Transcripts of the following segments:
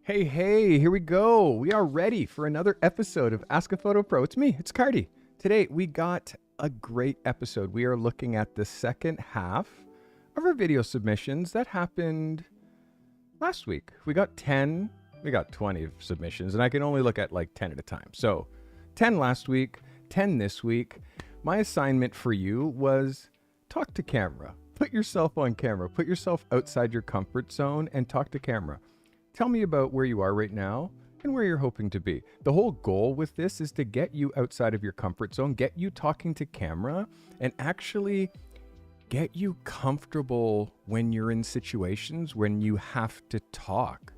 Hey, hey, here we go. We are ready for another episode of Ask a Photo Pro. It's me, it's Carty. Today, we got a great episode. We are looking at the second half of our video submissions that happened last week. We got 20 submissions, and I can only look at like 10 at a time. So 10 last week, 10 this week. My assignment for you was talk to camera. Put yourself on camera. Put yourself outside your comfort zone and talk to camera. Tell me about where you are right now and where you're hoping to be. The whole goal with this is to get you outside of your comfort zone, get you talking to camera, and actually get you comfortable when you're in situations when you have to talk.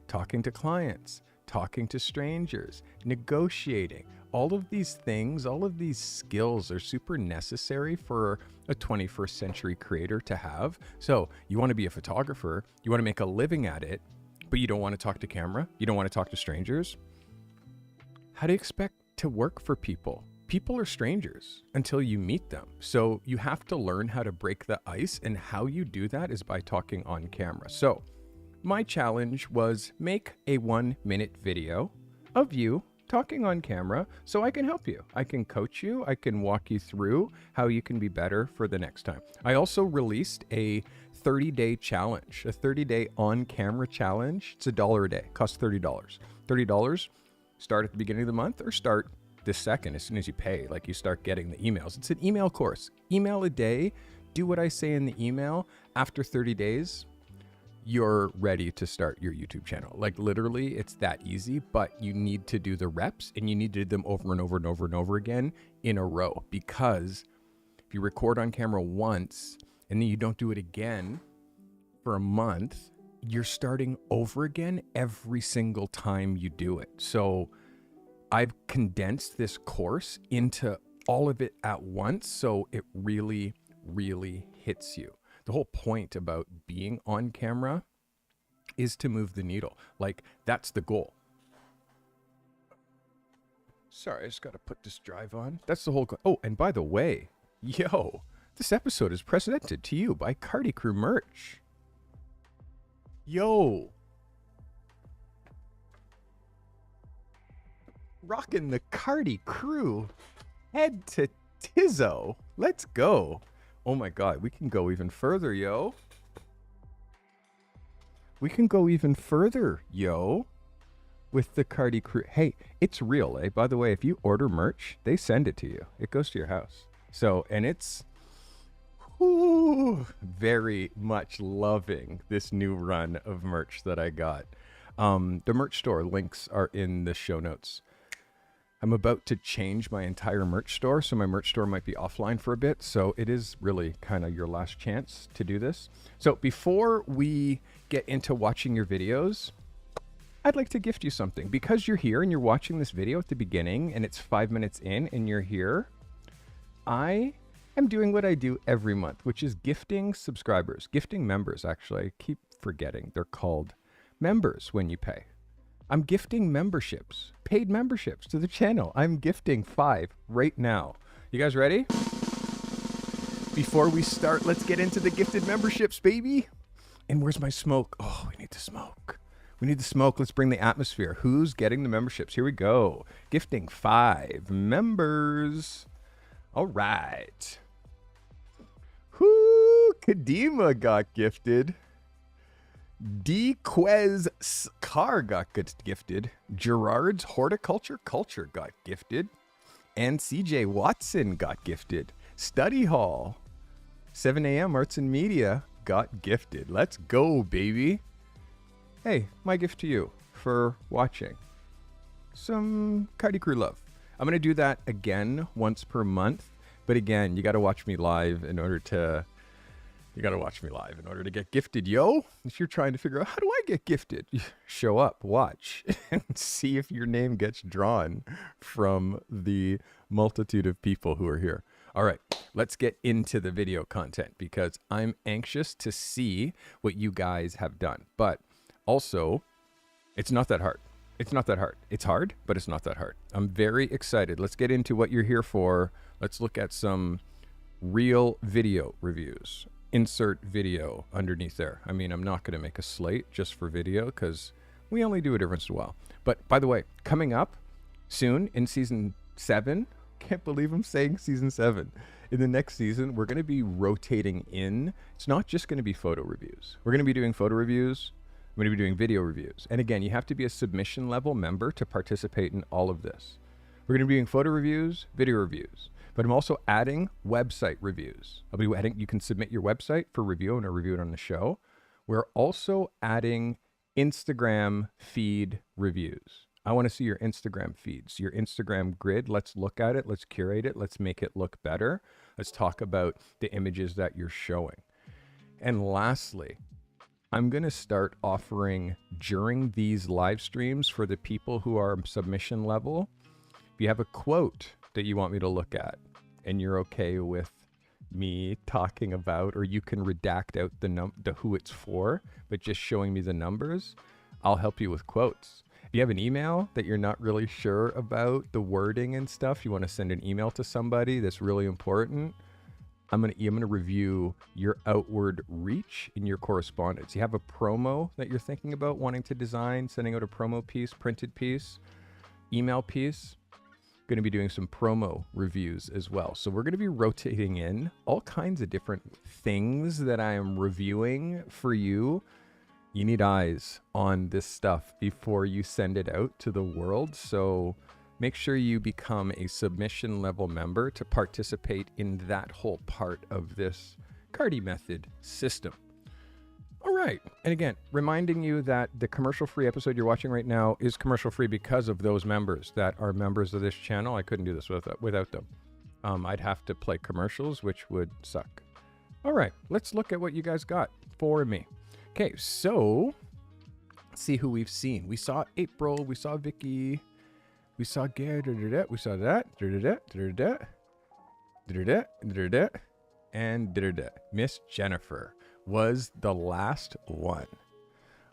Talking to clients, talking to strangers, negotiating. All of these things, all of these skills are super necessary for a 21st century creator to have. So you want to be a photographer, you want to make a living at it, but you don't want to talk to camera, you don't want to talk to strangers. How do you expect to work for people? People are strangers until you meet them. So you have to learn how to break the ice, and how you do that is by talking on camera. So my challenge was make a 1-minute video of you talking on camera so I can help you. I can coach you. I can walk you through how you can be better for the next time. I also released a 30-day challenge, a 30-day on-camera challenge. It's $1 a day, costs $30. $30, start at the beginning of the month or start this second as soon as you pay, like you start getting the emails. It's an email course. Email a day, do what I say in the email. After 30 days, you're ready to start your YouTube channel. Like literally, it's that easy, but you need to do the reps and you need to do them over and over and over and over again in a row. Because if you record on camera once and then you don't do it again for a month, you're starting over again every single time you do it. So I've condensed this course into all of it at once, so it really, really hits you. The whole point about being on camera is to move the needle. Like, that's the goal. Sorry, I just got to put this drive on. That's the whole goal. Oh, and by the way, this episode is presented to you by Carty Crew merch. Rocking the Carty Crew head to Tizzo. Let's go. Oh my God, we can go even further, yo. We can go even further, yo, with the Carty Crew. Hey, it's real, eh? By the way, if you order merch, they send it to you. It goes to your house. So, and it's very much loving this new run of merch that I got. The merch store links are in the show notes. I'm about to change my entire merch store, so my merch store might be offline for a bit. So it is really kind of your last chance to do this. So before we get into watching your videos, I'd like to gift you something. Because you're here and you're watching this video at the beginning and it's 5 minutes in and you're here, I am doing what I do every month, which is gifting subscribers, gifting members, actually. I keep forgetting they're called members when you pay. I'm gifting memberships, paid memberships to the channel. I'm gifting 5 right now. You guys ready? Before we start, let's get into the gifted memberships, baby. And where's my smoke? Oh, we need the smoke. We need the smoke. Let's bring the atmosphere. Who's getting the memberships? Here we go. Gifting 5 members. All right. Whoo, Kadima got gifted. DQuez Car got gifted. Gerard's Horticulture Culture got gifted. And CJ Watson got gifted. Study Hall 7 a.m. Arts and Media got gifted. Let's go, baby. Hey, my gift to you for watching. Some Carty Crew love. I'm going to do that again once per month. But again, you got to watch me live in order to get gifted, yo. If you're trying to figure out, how do I get gifted? Show up, watch, and see if your name gets drawn from the multitude of people who are here. All right, let's get into the video content because I'm anxious to see what you guys have done. But also, it's not that hard. It's not that hard. It's hard, but it's not that hard. I'm very excited. Let's get into what you're here for. Let's look at some real video reviews. Insert video underneath there. I mean, I'm not going to make a slate just for video because We only do it every once in a while. But by the way, coming up soon in season 7, can't believe I'm saying season 7. In the next season, we're going to be rotating in. It's not just going to be photo reviews. We're going to be doing photo reviews. We're going to be doing video reviews. And again, you have to be a submission level member to participate in all of this. We're going to be doing photo reviews, video reviews, but I'm also adding website reviews. I'll be adding, you can submit your website for review and I'll review it on the show. We're also adding Instagram feed reviews. I want to see your Instagram feeds, your Instagram grid. Let's look at it. Let's curate it. Let's make it look better. Let's talk about the images that you're showing. And lastly, I'm going to start offering during these live streams for the people who are submission level. If you have a quote that you want me to look at and you're okay with me talking about, or you can redact out the who it's for, but just showing me the numbers, I'll help you with quotes. If you have an email that you're not really sure about the wording and stuff, you want to send an email to somebody that's really important, I'm gonna review your outward reach in your correspondence. You have a promo that you're thinking about wanting to design, sending out a promo piece, printed piece, email piece. Going to be doing some promo reviews as well. So we're going to be rotating in all kinds of different things that I am reviewing for you. You need eyes on this stuff before you send it out to the world. So make sure you become a submission level member to participate in that whole part of this Carty method system. All right. And again, reminding you that the commercial-free episode you're watching right now is commercial-free because of those members that are members of this channel. I couldn't do this without them. I'd have to play commercials, which would suck. All right. Let's look at what you guys got for me. Okay. So let's see who we've seen. We saw April. We saw Vicky. We saw Gare. We saw that. And Miss Jennifer was the last one.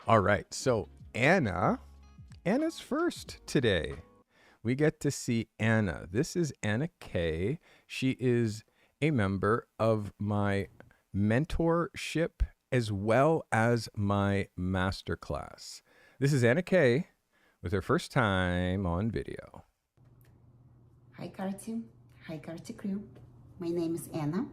All right, so Anna's first today. We get to see Anna. This is Anna K. She is a member of my mentorship as well as my masterclass. This is Anna K. with her first time on video. Hi Carty. Hi Carty crew. My name is Anna,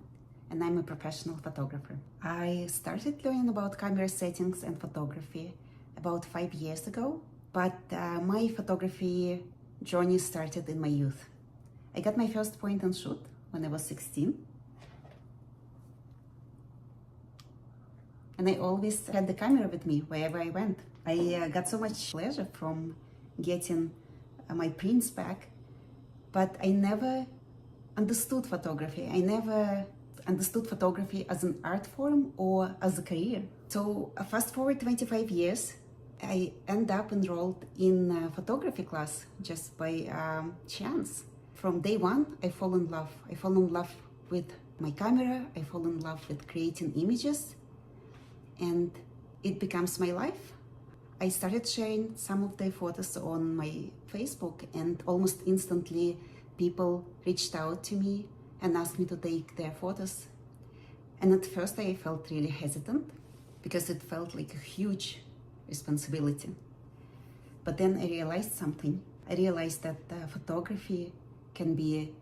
and I'm a professional photographer. I started learning about camera settings and photography about 5 years ago, but my photography journey started in my youth. I got my first point and shoot when I was 16. And I always had the camera with me wherever I went. I got so much pleasure from getting my prints back, but I never understood photography. I never understood photography as an art form or as a career. So fast forward 25 years, I end up enrolled in a photography class just by chance. From day one, I fall in love. I fall in love with my camera. I fall in love with creating images, and it becomes my life. I started sharing some of the photos on my Facebook, and almost instantly people reached out to me and asked me to take their photos. And at first I felt really hesitant because it felt like a huge responsibility. But then I realized something. I realized that photography can be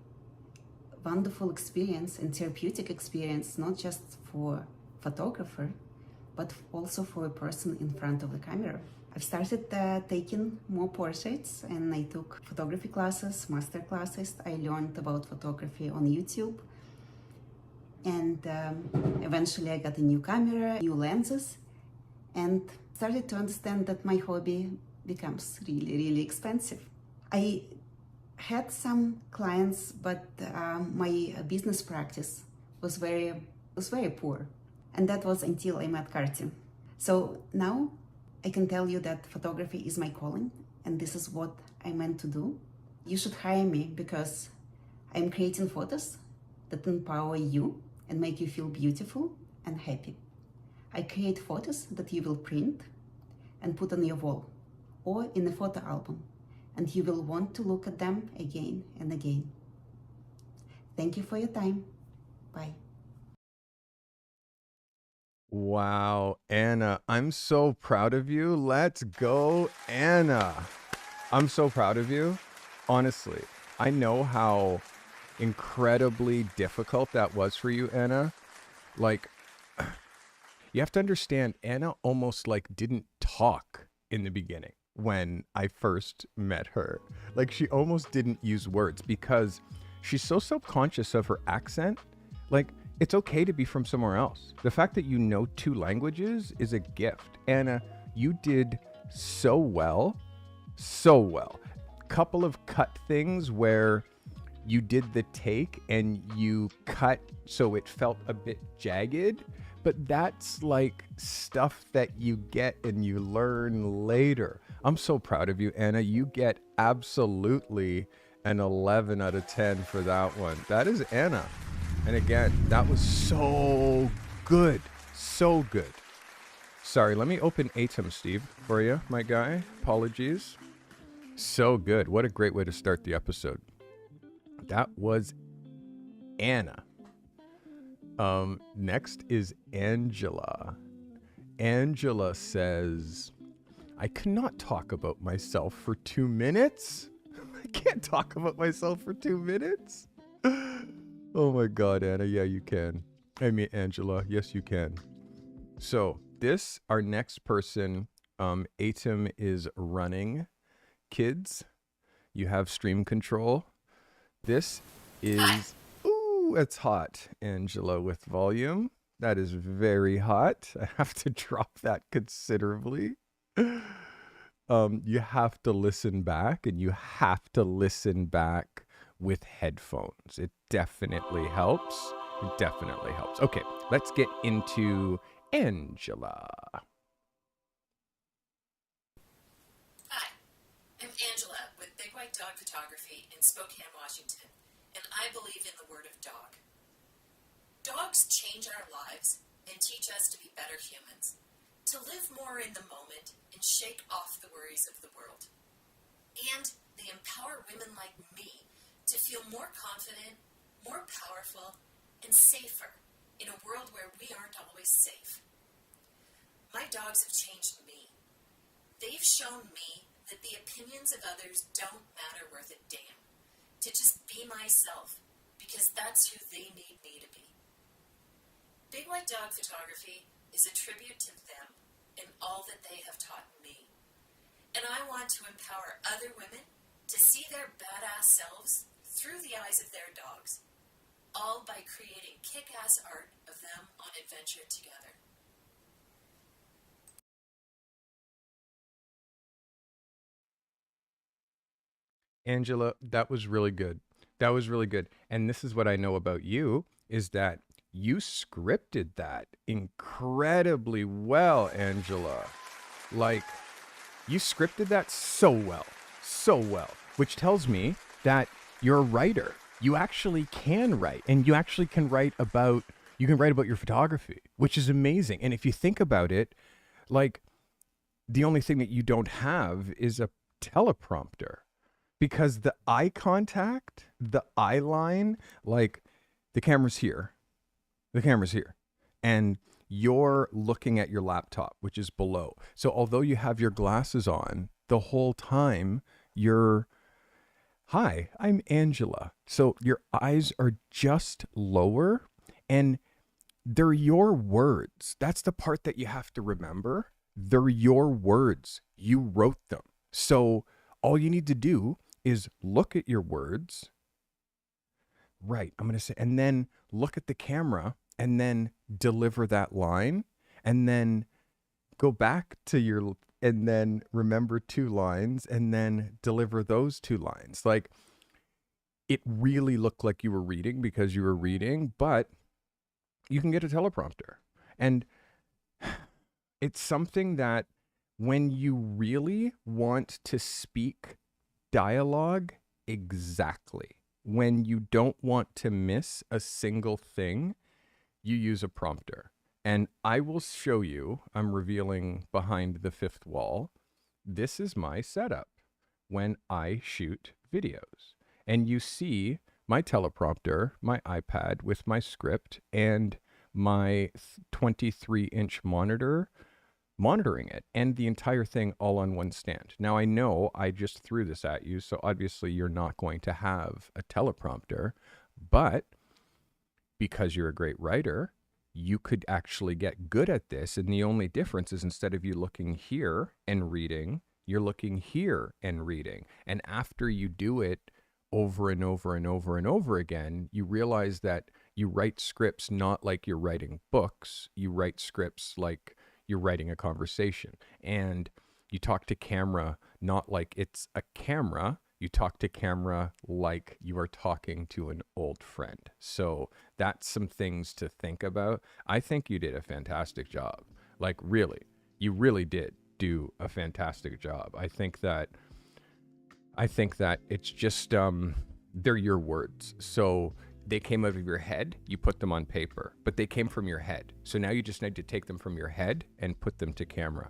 a wonderful experience and therapeutic experience, not just for photographer, but also for a person in front of the camera. I've started taking more portraits, and I took photography classes, master classes. I learned about photography on YouTube. And eventually I got a new camera, new lenses, and started to understand that my hobby becomes really, really expensive. I had some clients, but my business practice was very poor. And that was until I met Carty. So now I can tell you that photography is my calling, and this is what I meant to do. You should hire me because I'm creating photos that empower you and make you feel beautiful and happy. I create photos that you will print and put on your wall or in a photo album, and you will want to look at them again and again. Thank you for your time. Bye. Wow, Anna, I'm so proud of you. Let's go, Anna. I'm so proud of you. Honestly, I know how incredibly difficult that was for you, Anna. Like, you have to understand, Anna almost like didn't talk in the beginning when I first met her. Like, she almost didn't use words because she's so self-conscious of her accent. Like, it's okay to be from somewhere else. The fact that you know two languages is a gift. Anna, you did so well, so well. Couple of cut things where you did the take and you cut so it felt a bit jagged, but that's like stuff that you get and you learn later. I'm so proud of you, Anna. You get absolutely an 11 out of 10 for that one. That is Anna. And again, that was so good. So good. Sorry, let me open Atom, Steve, for you, my guy. Apologies. So good. What a great way to start the episode. That was Anna. Next is Angela. Angela says, I cannot talk about myself for 2 minutes. I can't talk about myself for 2 minutes. Oh my God, Anna. Yeah, you can. I mean, Angela. Yes, you can. So this, our next person, Atom is running. Kids, you have stream control. This is, ooh, it's hot, Angela, with volume. That is very hot. I have to drop that considerably. You have to listen back, and you have to listen back with headphones. It definitely helps. It definitely helps. Okay, let's get into Angela. Hi, I'm Angela with Big White Dog Photography in Spokane, Washington, and I believe in the word of dog. Dogs change our lives and teach us to be better humans, to live more in the moment and shake off the worries of the world. And they empower women like me to feel more confident, more powerful, and safer in a world where we aren't always safe. My dogs have changed me. They've shown me that the opinions of others don't matter worth a damn. To just be myself, because that's who they need me to be. Big White Dog Photography is a tribute to them and all that they have taught me. And I want to empower other women to see their badass selves through the eyes of their dogs, all by creating kick-ass art of them on adventure together. Angela, that was really good. That was really good. And this is what I know about you is that you scripted that incredibly well, Angela. Like, you scripted that so well, which tells me that you're a writer. You actually can write, and you actually can write about your photography, which is amazing. And if you think about it, like, the only thing that you don't have is a teleprompter, because the eye contact, the eye line, like, the camera's here, and you're looking at your laptop, which is below. So although you have your glasses on the whole time, you're, hi, I'm Angela. So your eyes are just lower, and they're your words. That's the part that you have to remember. They're your words. You wrote them. So all you need to do is look at your words. Right, I'm going to say, and then look at the camera and then deliver that line, and then go back to your, and then remember 2 lines and then deliver those 2 lines. Like, it really looked like you were reading because you were reading, but you can get a teleprompter. And it's something that when you really want to speak dialogue exactly, when you don't want to miss a single thing, you use a prompter. And I will show you, I'm revealing behind the 5th wall. This is my setup when I shoot videos. And you see my teleprompter, my iPad with my script, and my 23-inch monitor monitoring it, and the entire thing all on one stand. Now, I know I just threw this at you, so obviously you're not going to have a teleprompter, but because you're a great writer, you could actually get good at this. And the only difference is, instead of you looking here and reading, you're looking here and reading. And after you do it over and over and over and over again, you realize that you write scripts not like you're writing books. You write scripts like you're writing a conversation. And you talk to camera not like it's a camera. You talk to camera like you are talking to an old friend. So that's some things to think about. I think you did a fantastic job. Like, really, you really did do a fantastic job. I think that it's just, they're your words. So they came out of your head, you put them on paper, but they came from your head. So now you just need to take them from your head and put them to camera.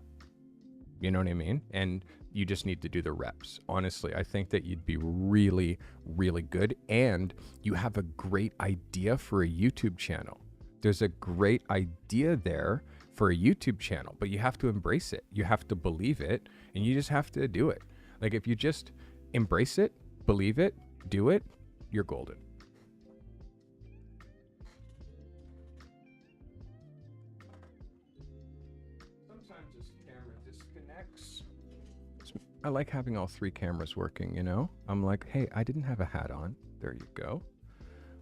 You know what I mean? And you just need to do the reps. Honestly, I think that you'd be really, really good. And you have a great idea for a YouTube channel. There's a great idea there for a YouTube channel, but you have to embrace it. You have to believe it, and you just have to do it. Like, if you just embrace it, believe it, do it, you're golden. Sometimes this camera disconnects. I like having all three cameras working, you know? I'm like, hey, I didn't have a hat on. There you go.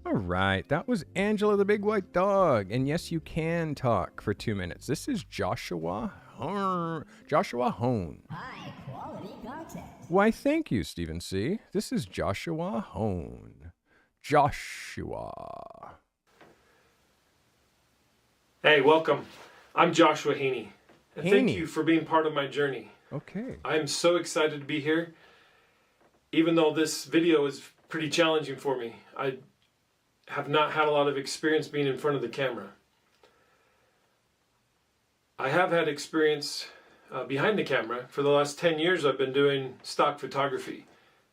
All right, that was Angela the Big White Dog. And yes, you can talk for 2 minutes. This is Joshua Hone. High quality content. Why, thank you, Stephen C. This is Joshua Hone. Joshua. Hey, welcome. I'm Joshua Haney. And thank Haney. you for being part of my journey. Okay. I'm so excited to be here. Even though this video is pretty challenging for me, I have not had a lot of experience being in front of the camera. I have had experience behind the camera. For the last 10 years, I've been doing stock photography.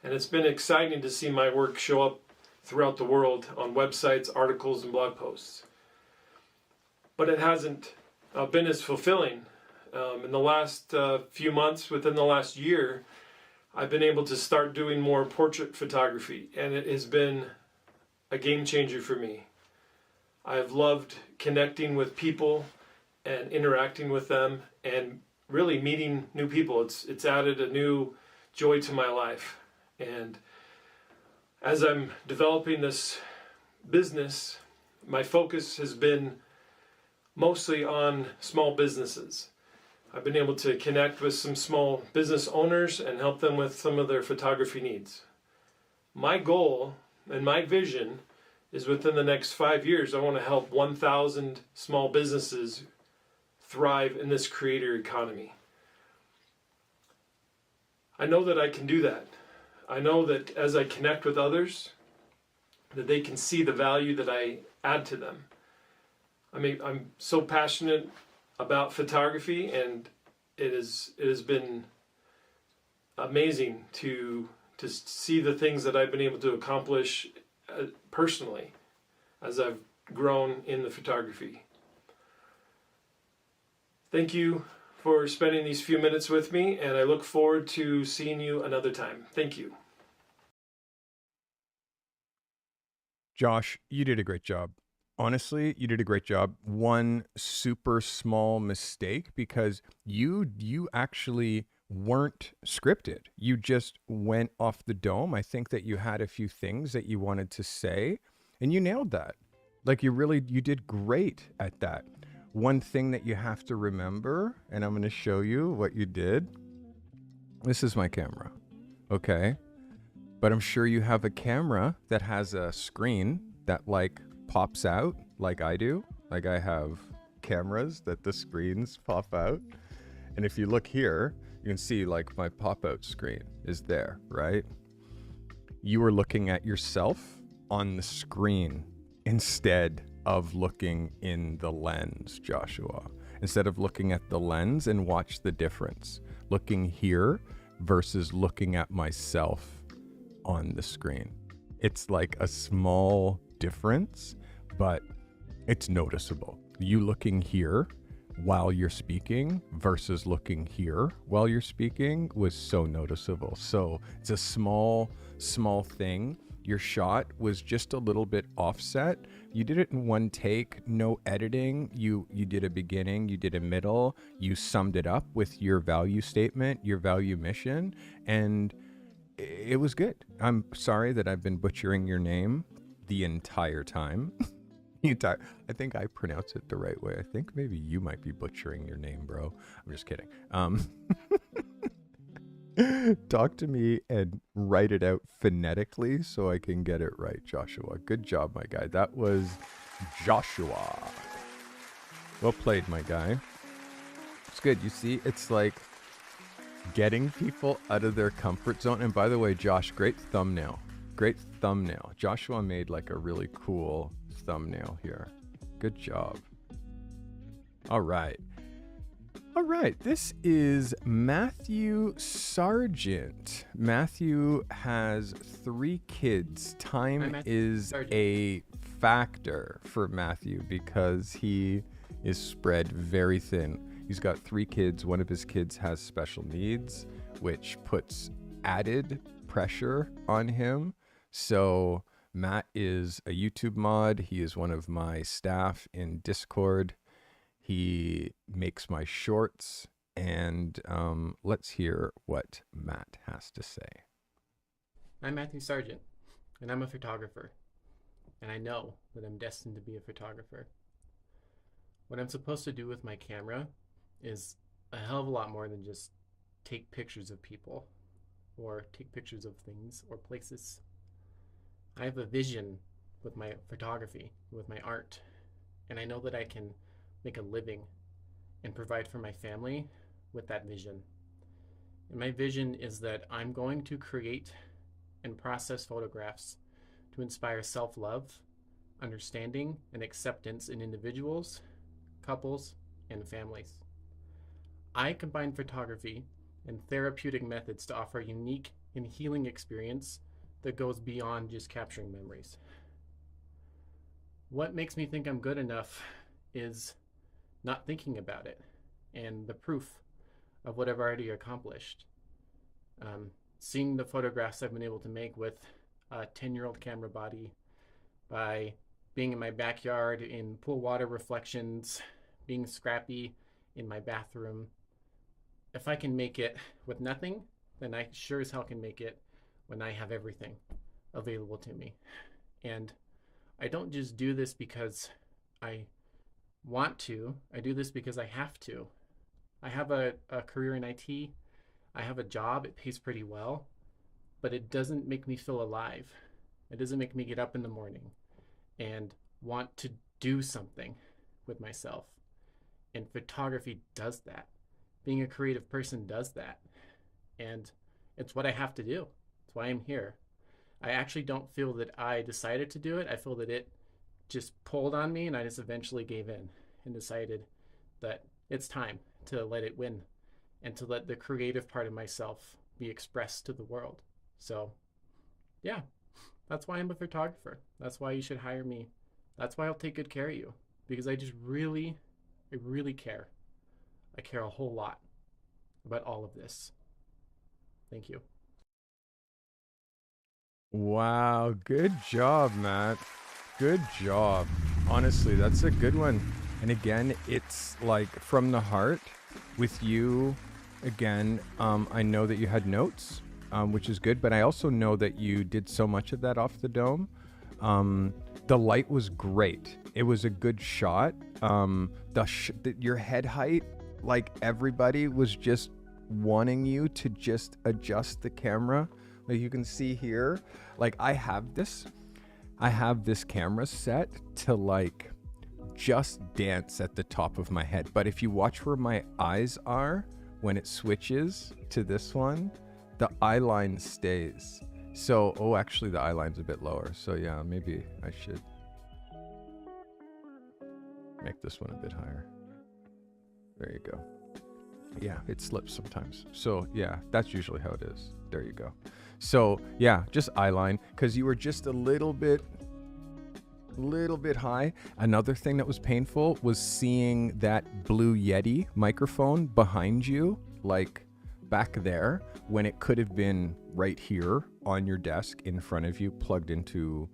And it's been exciting to see my work show up throughout the world on websites, articles, and blog posts. But it hasn't been as fulfilling. In the last few months, within the last year, I've been able to start doing more portrait photography, and it has been a game changer for me. I've loved connecting with people and interacting with them and really meeting new people. It's added a new joy to my life. And as I'm developing this business, my focus has been mostly on small businesses. I've been able to connect with some small business owners and help them with some of their photography needs. My goal and my vision is, within the next 5 years, I want to help 1,000 small businesses thrive in this creator economy. I know that I can do that. I know that as I connect with others, that they can see the value that I add to them. I mean, I'm so passionate about photography, and it has been amazing to see the things that I've been able to accomplish personally as I've grown in the photography. Thank you for spending these few minutes with me, and I look forward to seeing you another time. Thank you. Josh, you did a great job. Honestly, you did a great job. One super small mistake, because you actually weren't scripted. You just went off the dome. I think that you had a few things that you wanted to say, and you nailed that. Like, you did great at that. One thing that you have to remember, and I'm going to show you what you did. This is my camera, okay? But I'm sure you have a camera that has a screen that, like, pops out like I do. Like, I have cameras that the screens pop out. And if you look here, you can see, like, my pop-out screen is there, right? You were looking at yourself on the screen instead of looking in the lens, Joshua. Instead of looking at the lens, and watch the difference. Looking here versus looking at myself on the screen. It's like a small difference, but It's noticeable. You looking here while you're speaking versus looking here while you're speaking was so noticeable. So it's a small thing. Your shot was just a little bit offset. You did it in one take, no editing. You did a beginning, you did a middle, you summed it up with your value statement, your value mission, and it was good. I'm sorry that I've been butchering your name the entire time. I think I pronounce it the right way. I think maybe you might be butchering your name, bro. I'm just kidding. Talk to me and write it out phonetically so I can get it right, Joshua. Good job, my guy. That was Joshua. Well played, my guy. It's good. You see, it's like getting people out of their comfort zone. And by the way, Josh, great thumbnail. Great thumbnail. Joshua made like a really cool thumbnail here. Good job. All right. This is Matthew Sargent. Matthew has 3 kids. Time is a factor for Matthew because he is spread very thin. He's got 3 kids. One of his kids has special needs, which puts added pressure on him. So Matt is a YouTube mod. He is one of my staff in Discord. He makes my shorts, and let's hear what Matt has to say. I'm Matthew Sargent, and I'm a photographer, and I know that I'm destined to be a photographer. What I'm supposed to do with my camera is a hell of a lot more than just take pictures of people or take pictures of things or places. I have a vision with my photography, with my art, and I know that I can make a living and provide for my family with that vision. And my vision is that I'm going to create and process photographs to inspire self-love, understanding, and acceptance in individuals, couples, and families. I combine photography and therapeutic methods to offer a unique and healing experience that goes beyond just capturing memories. What makes me think I'm good enough is not thinking about it and the proof of what I've already accomplished. Seeing the photographs I've been able to make with a 10-year-old camera body, by being in my backyard in pool water reflections, being scrappy in my bathroom. If I can make it with nothing, then I sure as hell can make it when I have everything available to me. And I don't just do this because I want to. I do this because I have to. I have a career in IT. I have a job. It pays pretty well, but it doesn't make me feel alive. It doesn't make me get up in the morning and want to do something with myself. And photography does that. Being a creative person does that. And it's what I have to do. It's why I'm here. I actually don't feel that I decided to do it. I feel that it just pulled on me, and I just eventually gave in and decided that it's time to let it win and to let the creative part of myself be expressed to the world. So yeah, that's why I'm a photographer. That's why you should hire me. That's why I'll take good care of you, because I really care. I care a whole lot about all of this. Thank you. Wow, good job, Matt. Good job. Honestly, that's a good one. And again, it's like from the heart with you. Again, I know that you had notes, which is good, but I also know that you did so much of that off the dome. The light was great. It was a good shot. Your head height, like everybody was just wanting you to just adjust the camera. Like you can see here, like I have this camera set to like just dance at the top of my head. But if you watch where my eyes are, when it switches to this one, the eye line stays. So, actually the eye line's a bit lower. So yeah, maybe I should make this one a bit higher. There you go. Yeah, it slips sometimes. So yeah, that's usually how it is. There you go. So yeah, just eye line, because you were just a little bit little bit high. Another thing that was painful was seeing that Blue Yeti microphone behind you, like back there, when it could have been right here on your desk in front of you, plugged into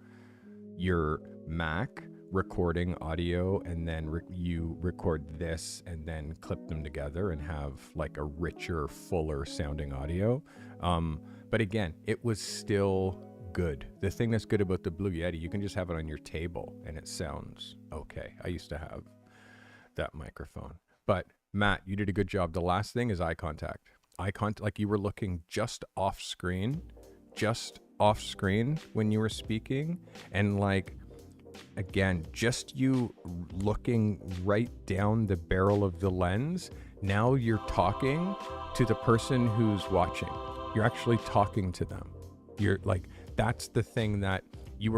your Mac, recording audio, and then you record this and then clip them together and have like a richer, fuller sounding audio. But again, it was still good. The thing that's good about the Blue Yeti, you can just have it on your table and it sounds okay. I used to have that microphone. But Matt, you did a good job. The last thing is eye contact. Eye contact, like you were looking just off screen when you were speaking. And like, again, just you looking right down the barrel of the lens. Now you're talking to the person who's watching. You're actually talking to them. You're like, that's the thing that you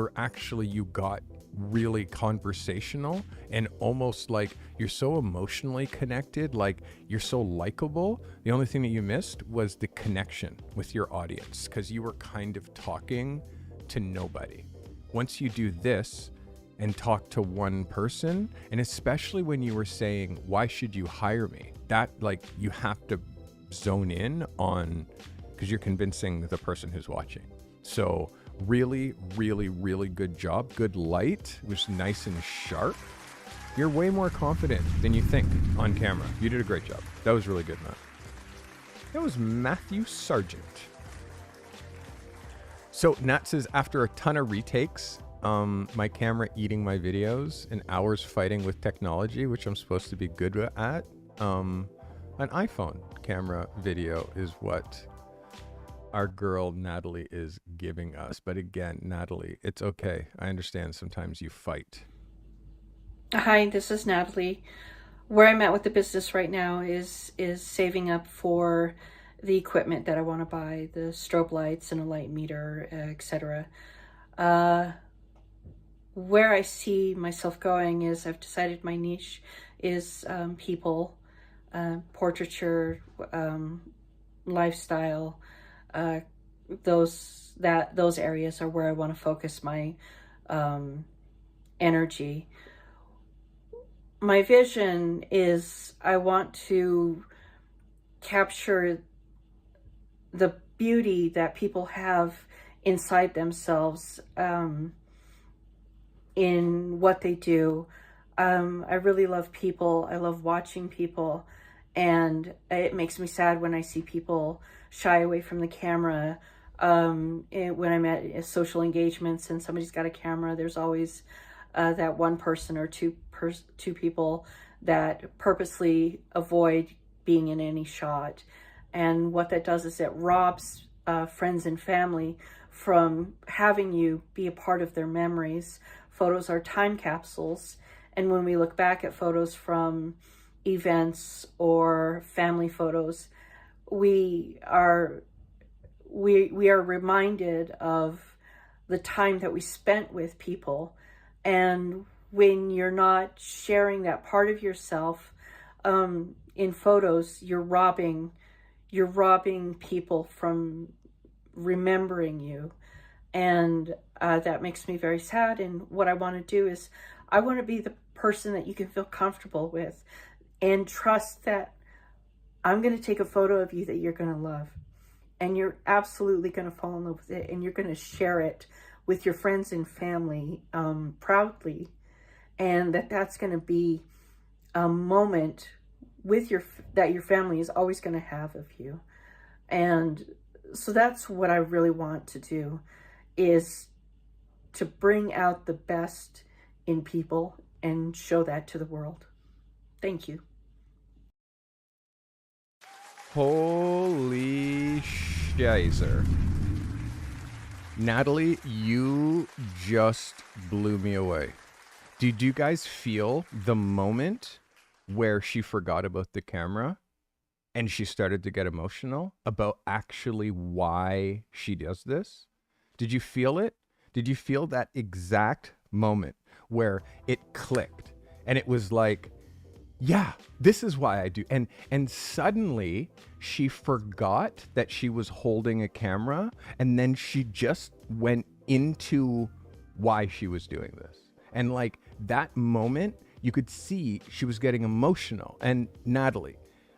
got really conversational and almost like you're so emotionally connected, like you're so likable. The only thing that you missed was the connection with your audience because you were kind of talking to nobody. Once you do this and talk to one person, and especially when you were saying, why should you hire me? That like you have to zone in on because you're convincing the person who's watching. So really, really, really good job. Good light. It was nice and sharp. You're way more confident than you think on camera. You did a great job. That was really good, Matt. That was Matthew Sargent. So Nat says, after a ton of retakes, my camera eating my videos and hours fighting with technology, which I'm supposed to be good at, an iPhone camera video is what our girl Natalie is giving us. But again, Natalie, it's okay. I understand sometimes you fight. Hi, this is Natalie. Where I'm at with the business right now is saving up for the equipment that I want to buy, the strobe lights and a light meter, etc. Where I see myself going is I've decided my niche is people, portraiture, lifestyle. Those areas are where I want to focus my energy. My vision is I want to capture the beauty that people have inside themselves in what they do. I really love people. I love watching people, and it makes me sad when I see people shy away from the camera. When I'm at social engagements and somebody's got a camera, there's always that one person or two people that purposely avoid being in any shot. And what that does is it robs friends and family from having you be a part of their memories. Photos are time capsules. And when we look back at photos from events or family photos, we are reminded of the time that we spent with people. And when you're not sharing that part of yourself in photos, you're robbing people from remembering you. And that makes me very sad. And what I want to do is I want to be the person that you can feel comfortable with and trust that I'm going to take a photo of you that you're going to love, and you're absolutely going to fall in love with it, and you're going to share it with your friends and family proudly, and that's going to be a moment with that your family is always going to have of you. And so that's what I really want to do, is to bring out the best in people and show that to the world. Thank you. Holy shizer. Natalie, you just blew me away. Did you guys feel the moment where she forgot about the camera and she started to get emotional about actually why she does this? Did you feel it? Did you feel that exact moment where it clicked and it was like, yeah, this is why I do. And suddenly she forgot that she was holding a camera, and then she just went into why she was doing this. And like that moment, you could see she was getting emotional. And Natalie,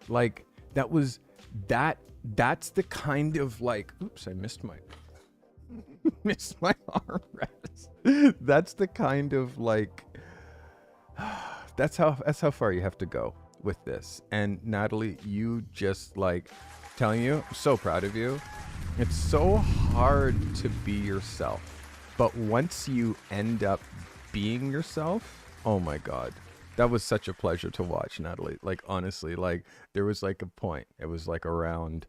like that's the kind of like, oops, I missed my armrest. That's the kind of like, that's how far you have to go with this. And Natalie, you just like, telling you, I'm so proud of you. It's so hard to be yourself, but once you end up being yourself, oh my God, that was such a pleasure to watch, Natalie. Like, honestly, like there was like a point, it was like around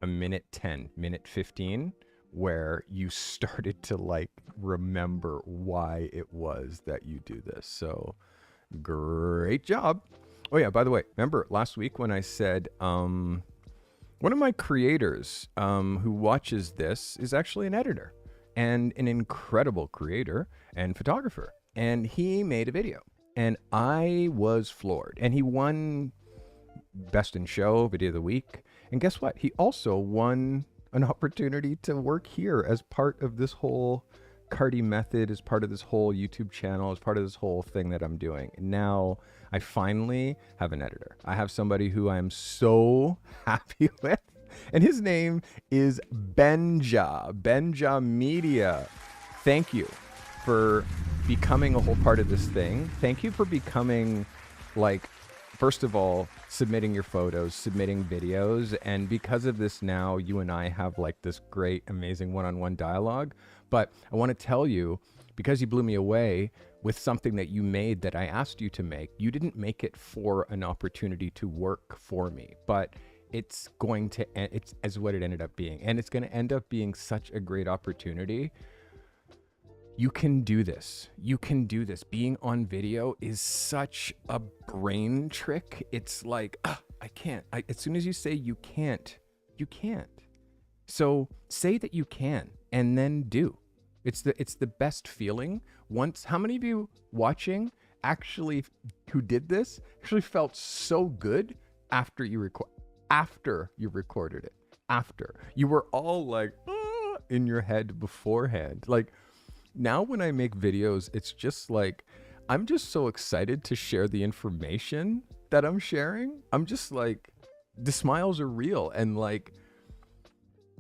a minute 10, minute 15, where you started to like remember why it was that you do this. So great job. Oh yeah, by the way, remember last week when I said, one of my creators who watches this is actually an editor and an incredible creator and photographer. And he made a video and I was floored. And he won Best in Show, Video of the Week. And guess what? He also won an opportunity to work here as part of this whole Carty method, as part of this whole YouTube channel, as part of this whole thing that I'm doing. And now I finally have an editor. I have somebody who I'm so happy with. And his name is Benja Media. Thank you for becoming a whole part of this thing. Thank you for becoming, like, first of all, submitting your photos, submitting videos. And because of this now, you and I have like this great, amazing one-on-one dialogue. But I want to tell you, because you blew me away with something that you made that I asked you to make, you didn't make it for an opportunity to work for me, but it's going to, it's as what it ended up being. And it's going to end up being such a great opportunity. You can do this. You can do this. Being on video is such a brain trick. It's like, I can't. As soon as you say you can't, you can't. So say that you can and then do. It's the best feeling. Once, how many of you watching actually who did this actually felt so good after you recorded it? After you were all like in your head beforehand. Like now when I make videos, it's just like I'm just so excited to share the information that I'm sharing. I'm just like, the smiles are real. And like,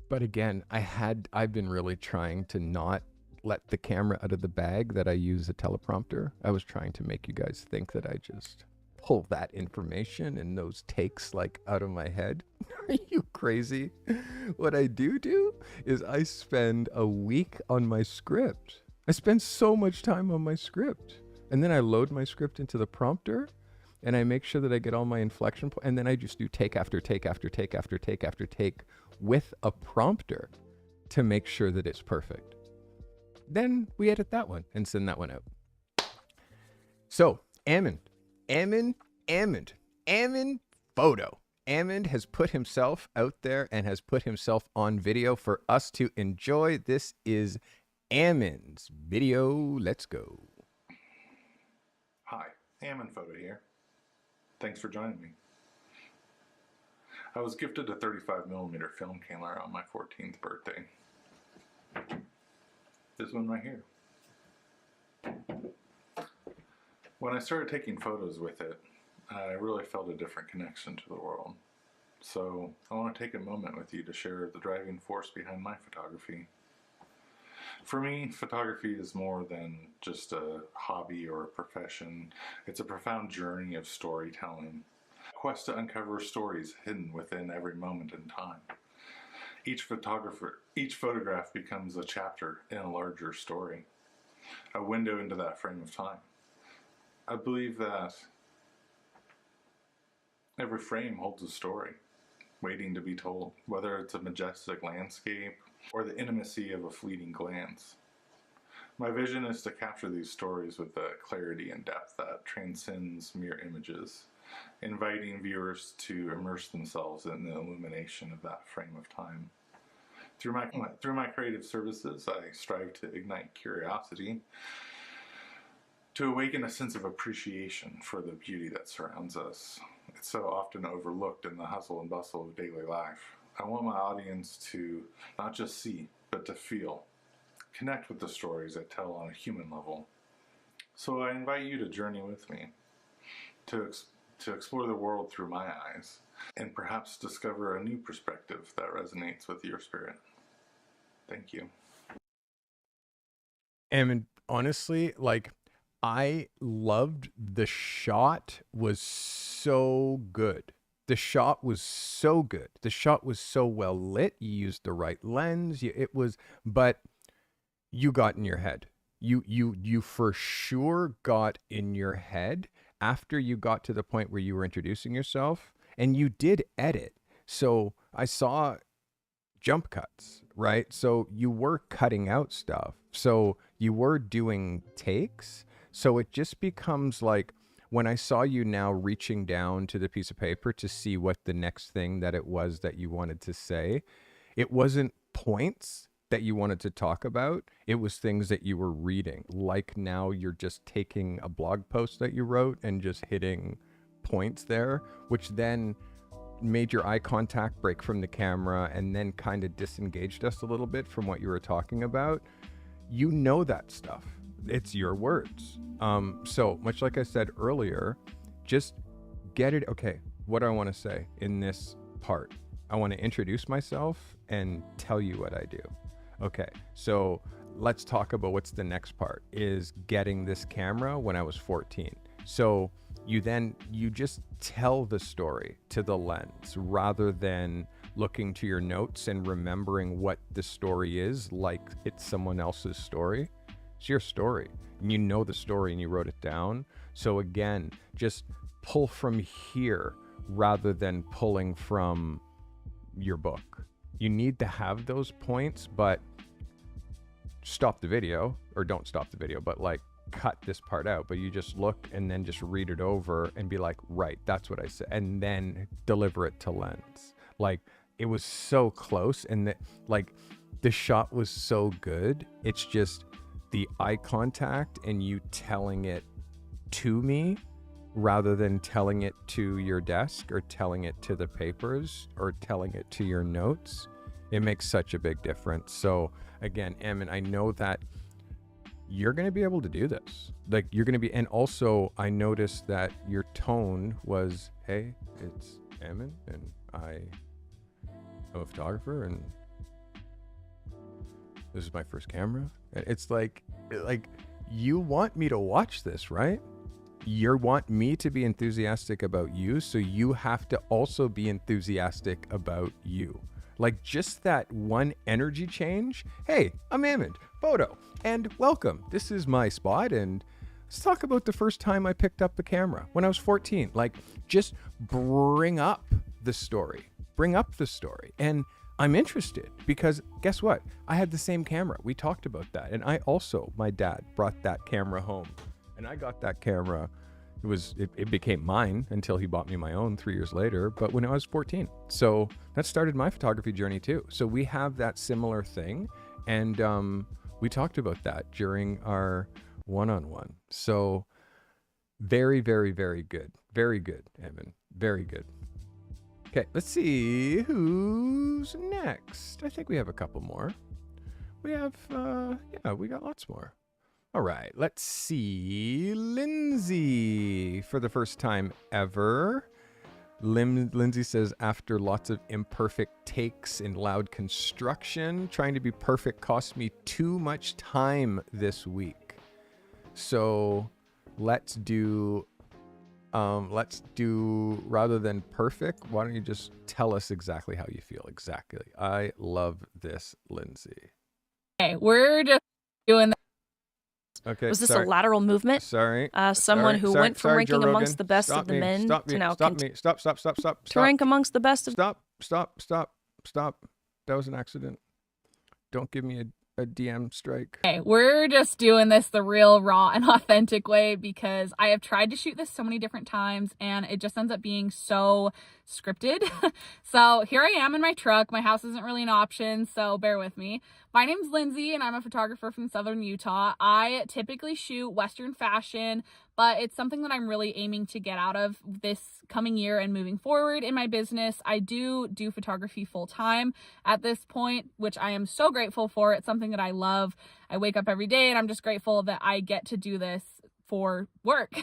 but again, I've been really trying to not let the camera out of the bag that I use a teleprompter. I was trying to make you guys think that I just pull that information and those takes like out of my head. Are you crazy? What I do is I spend a week on my script. I spend so much time on my script. And then I load my script into the prompter and I make sure that I get all my inflection points. And then I just do take after take after take after take after take with a prompter to make sure that it's perfect. Then we edit that one and send that one out. So Ammon Photo. Ammon has put himself out there and has put himself on video for us to enjoy. This is Ammon's video. Let's go. Hi, Ammon Photo here. Thanks for joining me. I was gifted a 35mm film camera on my 14th birthday. This one right here. When I started taking photos with it, I really felt a different connection to the world. So I want to take a moment with you to share the driving force behind my photography. For me, photography is more than just a hobby or a profession. It's a profound journey of storytelling. A quest to uncover stories hidden within every moment in time. Each photograph becomes a chapter in a larger story, a window into that frame of time. I believe that every frame holds a story, waiting to be told, whether it's a majestic landscape or the intimacy of a fleeting glance. My vision is to capture these stories with a clarity and depth that transcends mere images, inviting viewers to immerse themselves in the illumination of that frame of time. Through my creative services, I strive to ignite curiosity, to awaken a sense of appreciation for the beauty that surrounds us. It's so often overlooked in the hustle and bustle of daily life. I want my audience to not just see, but to feel, connect with the stories I tell on a human level. So I invite you to journey with me, to explore the world through my eyes, and perhaps discover a new perspective that resonates with your spirit. Thank you. And honestly, like, I loved the shot was so good. The shot was so good. The shot was so well lit. You used the right lens. But you got in your head. You for sure got in your head after you got to the point where you were introducing yourself, and you did edit. So I saw jump cuts, right? So you were cutting out stuff. So you were doing takes. So it just becomes like, when I saw you now reaching down to the piece of paper to see what the next thing that it was that you wanted to say, it wasn't points that you wanted to talk about. It was things that you were reading. Like, now you're just taking a blog post that you wrote and just hitting points there, which then made your eye contact break from the camera and then kind of disengaged us a little bit from what you were talking about. You know that stuff. It's your words. So much like I said earlier, just get it. Okay, what do I want to say in this part? I want to introduce myself and tell you what I do. Okay, so let's talk about what's the next part, is getting this camera when I was 14. So you just tell the story to the lens rather than looking to your notes and remembering what the story is like it's someone else's story. It's your story, and you know the story and you wrote it down. So again, just pull from here rather than pulling from your book. You need to have those points, but stop the video, or don't stop the video, but like, cut this part out. But you just look and then just read it over and be like, right, that's what I said, and then deliver it to lens. Like, it was so close, and the shot was so good. It's just the eye contact and you telling it to me rather than telling it to your desk or telling it to the papers or telling it to your notes. It makes such a big difference. So again, Emin, I know that you're going to be able to do this. Like, you're going to be, and also I noticed that your tone was, hey, it's Emin and I am a photographer and this is my first camera. It's like you want me to watch this, right? You want me to be enthusiastic about you, so you have to also be enthusiastic about you. Like, just that one energy change. Hey, I'm Emin, photo, and welcome. This is my spot, and let's talk about the first time I picked up a camera when I was 14. Like, just bring up the story. Bring up the story. And I'm interested because guess what? I had the same camera. We talked about that. And my dad brought that camera home, and I got that camera. It became mine until he bought me my own 3 years later, but when I was 14. So that started my photography journey too. So we have that similar thing. And we talked about that during our one-on-one. So very, very, very good. Very good, Evan. Very good. Okay, let's see who's next. I think we have a couple more. We have, we got lots more. All right, let's see. Lindsay, for the first time ever. Lindsay says, after lots of imperfect takes in loud construction, trying to be perfect cost me too much time this week. So let's do rather than perfect, why don't you just tell us exactly how you feel? Exactly. I love this, Lindsay. Okay, we're just doing that. Okay. Was this a lateral movement? Sorry. Someone who went from ranking Joe amongst Rogan. the best Stop of the me. men Stop to me. now Stop me. Stop. to rank amongst the best of. Stop. That was an accident. Don't give me a DM strike. Okay, we're just doing this the real, raw, and authentic way because I have tried to shoot this so many different times and it just ends up being so scripted. So here I am in my truck. My house isn't really an option, so bear with me. My name's Lindsay and I'm a photographer from Southern Utah. I typically shoot Western fashion, but it's something that I'm really aiming to get out of this coming year and moving forward in my business. I do photography full time at this point, which I am so grateful for. It's something that I love. I wake up every day and I'm just grateful that I get to do this for work.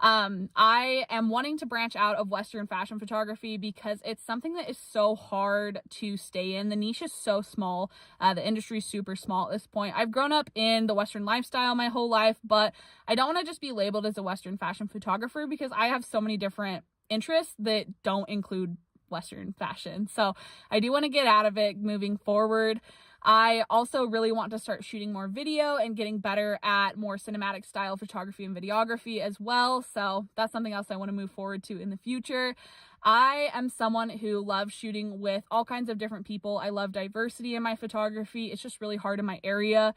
I am wanting to branch out of Western fashion photography because it's something that is so hard to stay in. The niche is so small. The industry is super small at this point. I've grown up in the Western lifestyle my whole life, but I don't want to just be labeled as a Western fashion photographer because I have so many different interests that don't include Western fashion. So I do want to get out of it moving forward. I also really want to start shooting more video and getting better at more cinematic style photography and videography as well. So that's something else I want to move forward to in the future. I am someone who loves shooting with all kinds of different people. I love diversity in my photography. It's just really hard in my area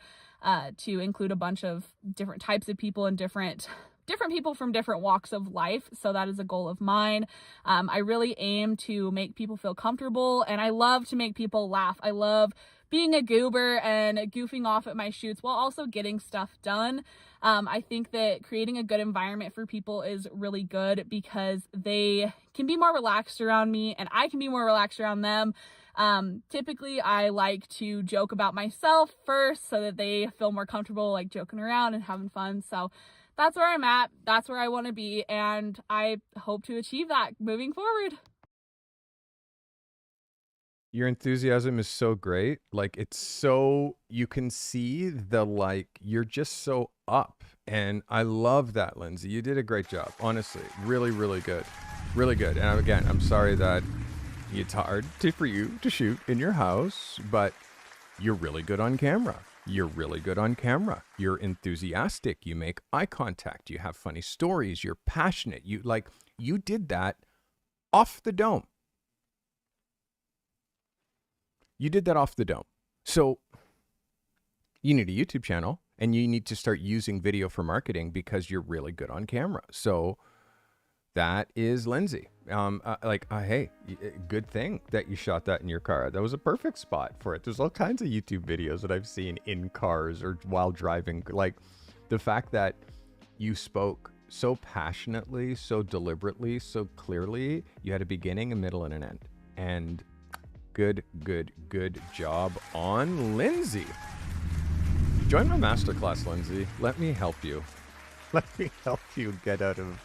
to include a bunch of different types of people and different people from different walks of life. So that is a goal of mine. I really aim to make people feel comfortable, and I love to make people laugh. I love being a goober and goofing off at my shoots while also getting stuff done. I think that creating a good environment for people is really good because they can be more relaxed around me and I can be more relaxed around them. Typically I like to joke about myself first so that they feel more comfortable like joking around and having fun. So that's where I'm at. That's where I want to be. And I hope to achieve that moving forward. Your enthusiasm is so great. Like, it's so, you can see the, like, you're just so up. And I love that, Lindsay. You did a great job. Honestly, really, really good. Really good. And again, I'm sorry that it's hard for you to shoot in your house, but you're really good on camera. You're really good on camera. You're enthusiastic. You make eye contact. You have funny stories. You're passionate. You did that off the dome. You did that off the dome. So you need a YouTube channel and you need to start using video for marketing because you're really good on camera. So that is Lindsay. Hey, good thing that you shot that in your car. That was a perfect spot for it. There's all kinds of YouTube videos that I've seen in cars or while driving. Like, the fact that you spoke so passionately, so deliberately, so clearly. You had a beginning, a middle, and an end. And good job on Lindsay. Join my masterclass, Lindsay. Let me help you. Let me help you get out of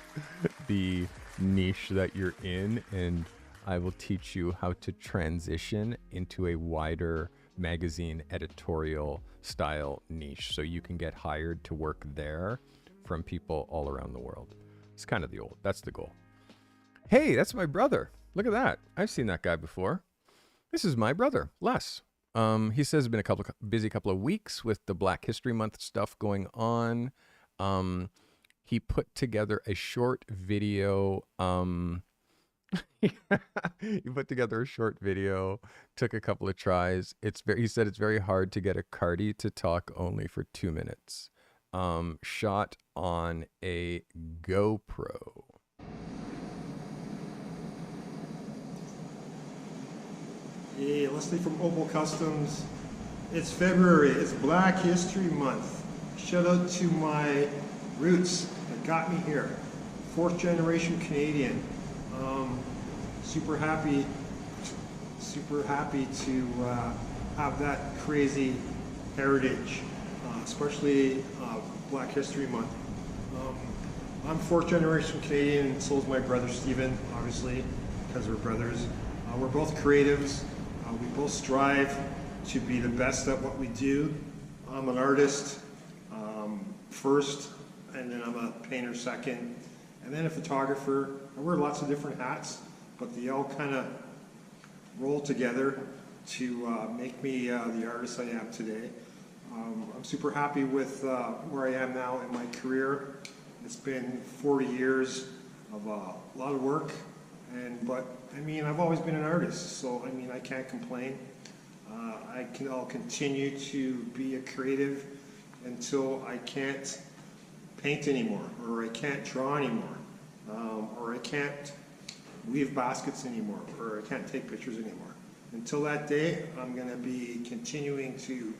the niche that you're in, and I will teach you how to transition into a wider magazine editorial style niche so you can get hired to work there from people all around the world. It's kind of that's the goal. Hey, that's my brother. Look at that. I've seen that guy before. This is my brother, Les. He says it's been a busy couple of weeks with the Black History Month stuff going on. He put together a short video. He put together a short video, took a couple of tries. He said it's very hard to get a Carty to talk only for 2 minutes. Shot on a GoPro. Hey, Leslie from Opal Customs. It's February, it's Black History Month. Shout out to my roots that got me here. 4th generation Canadian. Super happy to have that crazy heritage, especially Black History Month. I'm 4th generation Canadian, and so is my brother Stephen, obviously, because we're brothers. We're both creatives. We both strive to be the best at what we do. I'm an artist first, and then I'm a painter second, and then a photographer. I wear lots of different hats, but they all kind of roll together to make me the artist I am today. I'm super happy with where I am now in my career. It's been 40 years of a lot of work, but I mean, I've always been an artist, so I mean, I can't complain. I'll continue to be a creative until I can't paint anymore, or I can't draw anymore, or I can't weave baskets anymore, or I can't take pictures anymore. Until that day, I'm going to be continuing to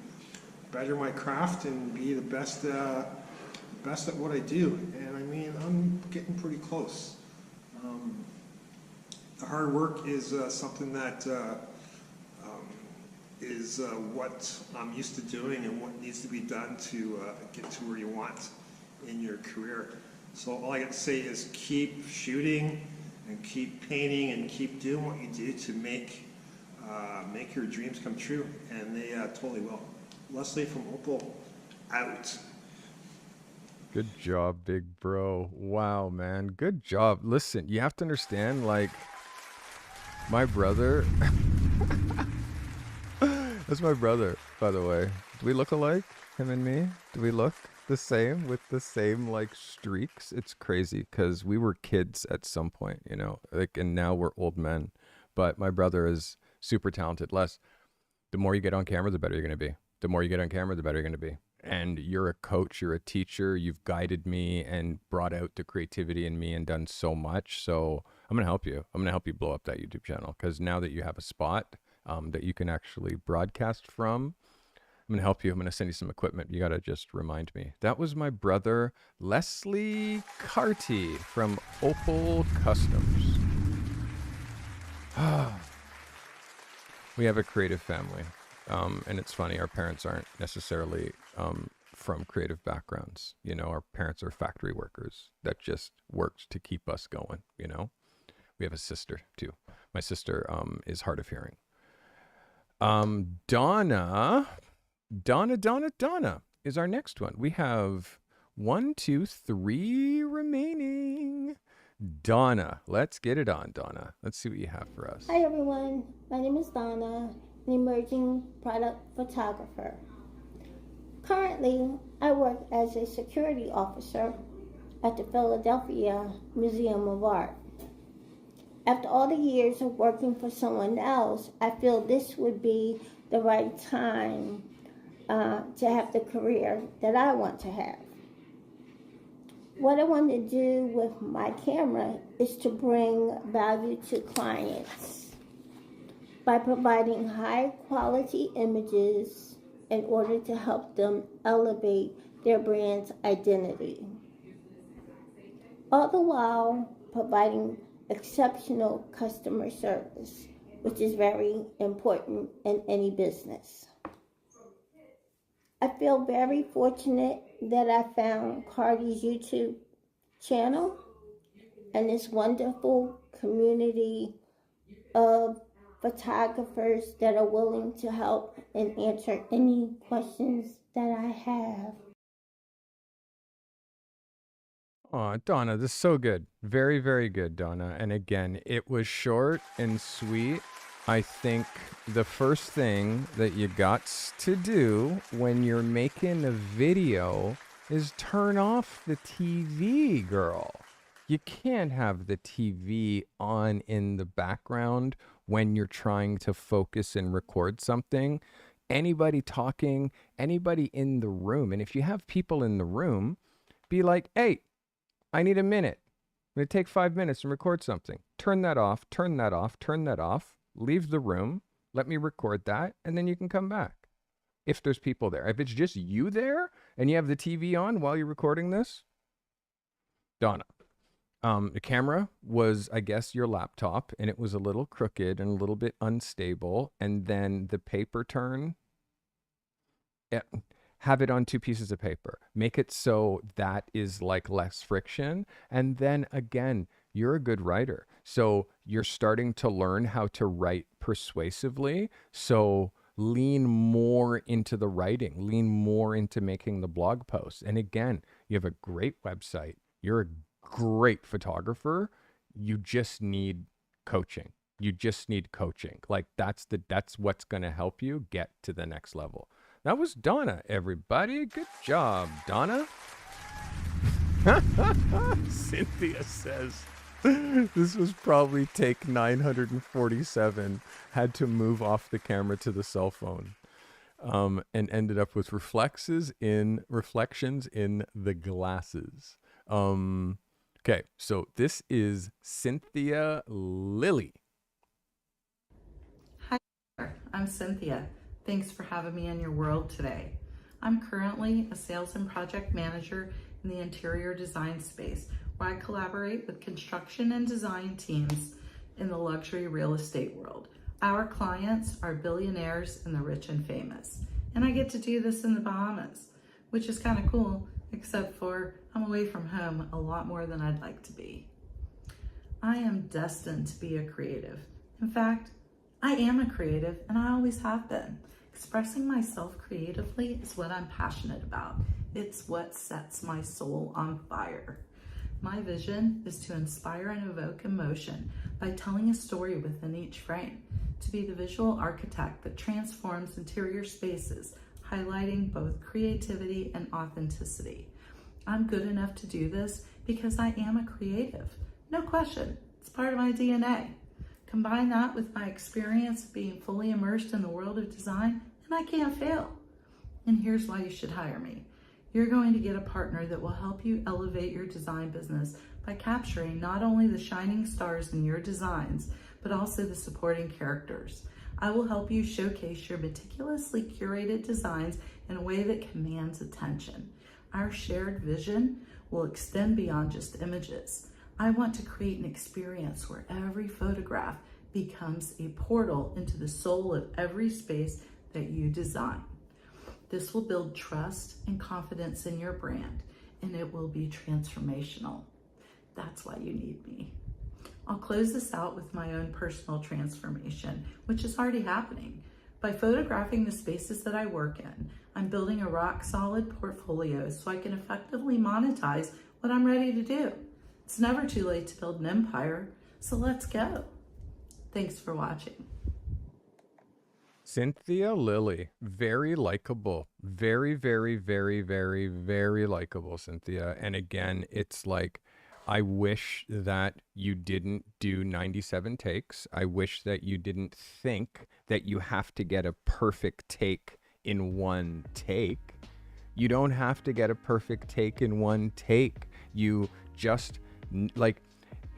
better my craft and be the best at what I do. And I mean, I'm getting pretty close. The hard work is something that is what I'm used to doing and what needs to be done to get to where you want. in your career. So all I got to say is keep shooting and keep painting and keep doing what you do to make your dreams come true, and they totally will. Leslie from Opal, out. Good job, big bro. Wow, man. Good job. Listen, you have to understand, like, my brother. That's my brother, by the way. Do we look alike, him and me? Do we look the same with the same, like, streaks? It's crazy because we were kids at some point, you know, like, and now we're old men. But my brother is super talented. Les, the more you get on camera, the better you're going to be. The more you get on camera, the better you're going to be. And you're a coach, you're a teacher, you've guided me and brought out the creativity in me and done so much. So I'm going to help you. I'm going to help you blow up that YouTube channel, because now that you have a spot that you can actually broadcast from, I'm going to help you. I'm going to send you some equipment. You got to just remind me. That was my brother, Leslie Carty from Opal Customs. We have a creative family. And it's funny, our parents aren't necessarily from creative backgrounds. You know, our parents are factory workers that just worked to keep us going, you know. We have a sister, too. My sister is hard of hearing. Donna is our next one. We have 1, 2, 3 remaining. Donna, let's get it on, Donna. Let's see what you have for us. Hi, everyone. My name is Donna, an emerging product photographer. Currently, I work as a security officer at the Philadelphia Museum of Art. After all the years of working for someone else, I feel this would be the right time to have the career that I want to have. What I want to do with my camera is to bring value to clients by providing high quality images in order to help them elevate their brand's identity, all the while providing exceptional customer service, which is very important in any business. I feel very fortunate that I found Carty's YouTube channel and this wonderful community of photographers that are willing to help and answer any questions that I have. Oh, Donna, this is so good. Very, very good, Donna. And again, it was short and sweet. I think the first thing that you got to do when you're making a video is turn off the TV, girl. You can't have the TV on in the background when you're trying to focus and record something. Anybody talking, anybody in the room. And if you have people in the room, be like, hey, I need a minute. I'm going to take 5 minutes and record something. Turn that off, turn that off, turn that off. Leave the room. Let me record that. And then you can come back. If there's people there. If it's just you there and you have the TV on while you're recording this, Donna, the camera was, I guess, your laptop, and it was a little crooked and a little bit unstable. And then the paper turn, have it on 2 pieces of paper. Make it so that is like less friction. And then again, you're a good writer. So you're starting to learn how to write persuasively. So lean more into the writing, lean more into making the blog posts. And again, you have a great website. You're a great photographer. You just need coaching. You just need coaching. Like that's what's going to help you get to the next level. That was Donna, everybody. Good job, Donna. Cynthia says, this was probably take 947. Had to move off the camera to the cell phone. And ended up with reflections in the glasses. Okay, so this is Cynthia Lilly. Hi, I'm Cynthia. Thanks for having me in your world today. I'm currently a sales and project manager in the interior design space, where I collaborate with construction and design teams in the luxury real estate world. Our clients are billionaires and the rich and famous. And I get to do this in the Bahamas, which is kind of cool except for I'm away from home a lot more than I'd like to be. I am destined to be a creative. In fact, I am a creative and I always have been. Expressing myself creatively is what I'm passionate about. It's what sets my soul on fire. My vision is to inspire and evoke emotion by telling a story within each frame, to be the visual architect that transforms interior spaces, highlighting both creativity and authenticity. I'm good enough to do this because I am a creative. No question, it's part of my DNA. Combine that with my experience of being fully immersed in the world of design, and I can't fail. And here's why you should hire me. You're going to get a partner that will help you elevate your design business by capturing not only the shining stars in your designs, but also the supporting characters. I will help you showcase your meticulously curated designs in a way that commands attention. Our shared vision will extend beyond just images. I want to create an experience where every photograph becomes a portal into the soul of every space that you design. This will build trust and confidence in your brand, and it will be transformational. That's why you need me. I'll close this out with my own personal transformation, which is already happening. By photographing the spaces that I work in, I'm building a rock-solid portfolio so I can effectively monetize what I'm ready to do. It's never too late to build an empire, so let's go. Thanks for watching. Cynthia Lilly, very likable, very, very, very, very, very likable, Cynthia. And again, it's like, I wish that you didn't do 97 takes. I wish that you didn't think that you have to get a perfect take in one take. You don't have to get a perfect take in one take. You just, like,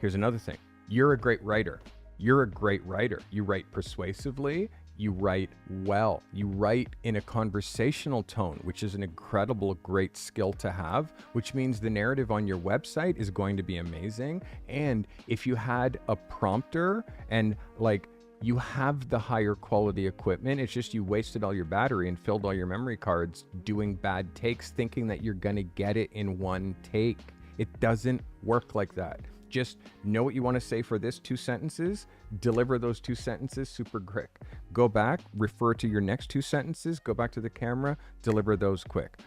here's another thing. You're a great writer. You're a great writer. You write persuasively. You write well. You write in a conversational tone, which is an incredible, great skill to have, which means the narrative on your website is going to be amazing. And if you had a prompter and like you have the higher quality equipment, it's just you wasted all your battery and filled all your memory cards doing bad takes, thinking that you're going to get it in one take. It doesn't work like that. Just know what you want to say for this 2 sentences, deliver those 2 sentences super quick. Go back, refer to your next 2 sentences, go back to the camera, deliver those quick.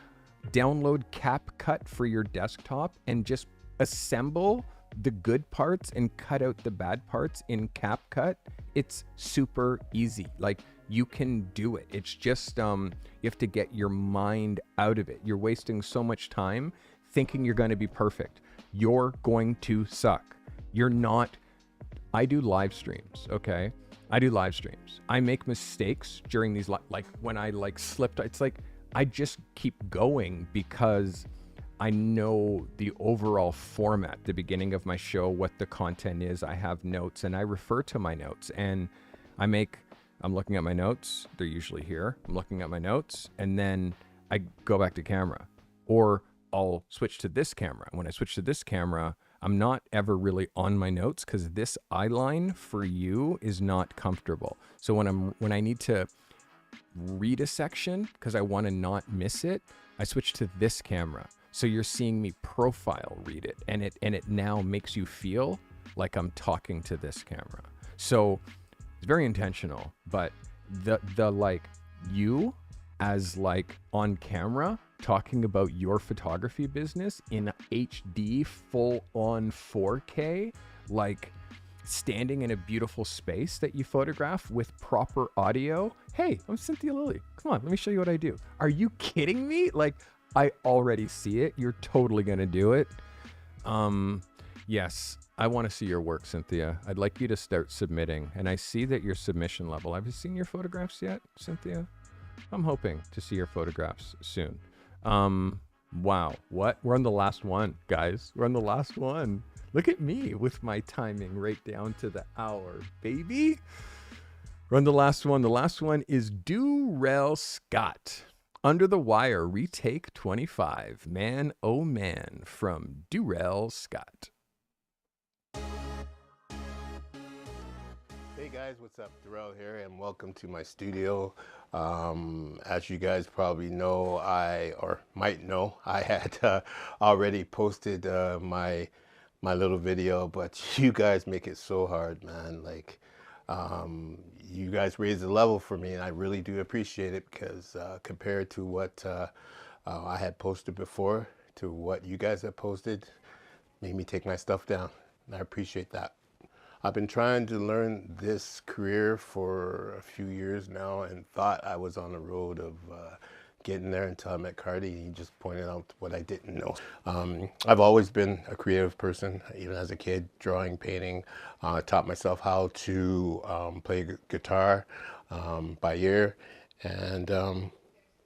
Download CapCut for your desktop and just assemble the good parts and cut out the bad parts in CapCut. It's super easy. Like, you can do it. It's just, you have to get your mind out of it. You're wasting so much time thinking you're going to be perfect. You're going to suck. You're not. I do live streams, okay? I do live streams. I make mistakes during these, like when I like slipped, it's like I just keep going because I know the overall format, the beginning of my show, what the content is. I have notes and I refer to my notes and I'm looking at my notes. They're usually here. I'm looking at my notes and then I go back to camera, or I'll switch to this camera. When I switch to this camera, I'm not ever really on my notes because this eye line for you is not comfortable. So when I need to read a section because I want to not miss it, I switch to this camera. So you're seeing me profile read it, and it now makes you feel like I'm talking to this camera. So it's very intentional, but the like you as like on camera talking about your photography business in HD full on 4K, like standing in a beautiful space that you photograph with proper audio. Hey, I'm Cynthia Lilly. Come on, let me show you what I do. Are you kidding me? Like, I already see it. You're totally going to do it. Yes, I want to see your work, Cynthia. I'd like you to start submitting. And I see that your submission level. Have you seen your photographs yet, Cynthia? I'm hoping to see your photographs soon. Wow. What? We're on the last one, guys. We're on the last one. Look at me with my timing right down to the hour, baby. We're on the last one. The last one is Durrell Scott. Under the Wire, retake 25. Man, oh man, from Durrell Scott. Hey guys, what's up? Darrell here, and welcome to my studio. As you guys probably know, or might know, I had already posted my little video, but you guys make it so hard, man. Like, you guys raise the level for me, and I really do appreciate it, because compared to what I had posted before to what you guys have posted, made me take my stuff down, and I appreciate that. I've been trying to learn this career for a few years now, and thought I was on the road of getting there until I met Carty, and he just pointed out what I didn't know. I've always been a creative person, even as a kid, drawing, painting. I taught myself how to play guitar by ear, and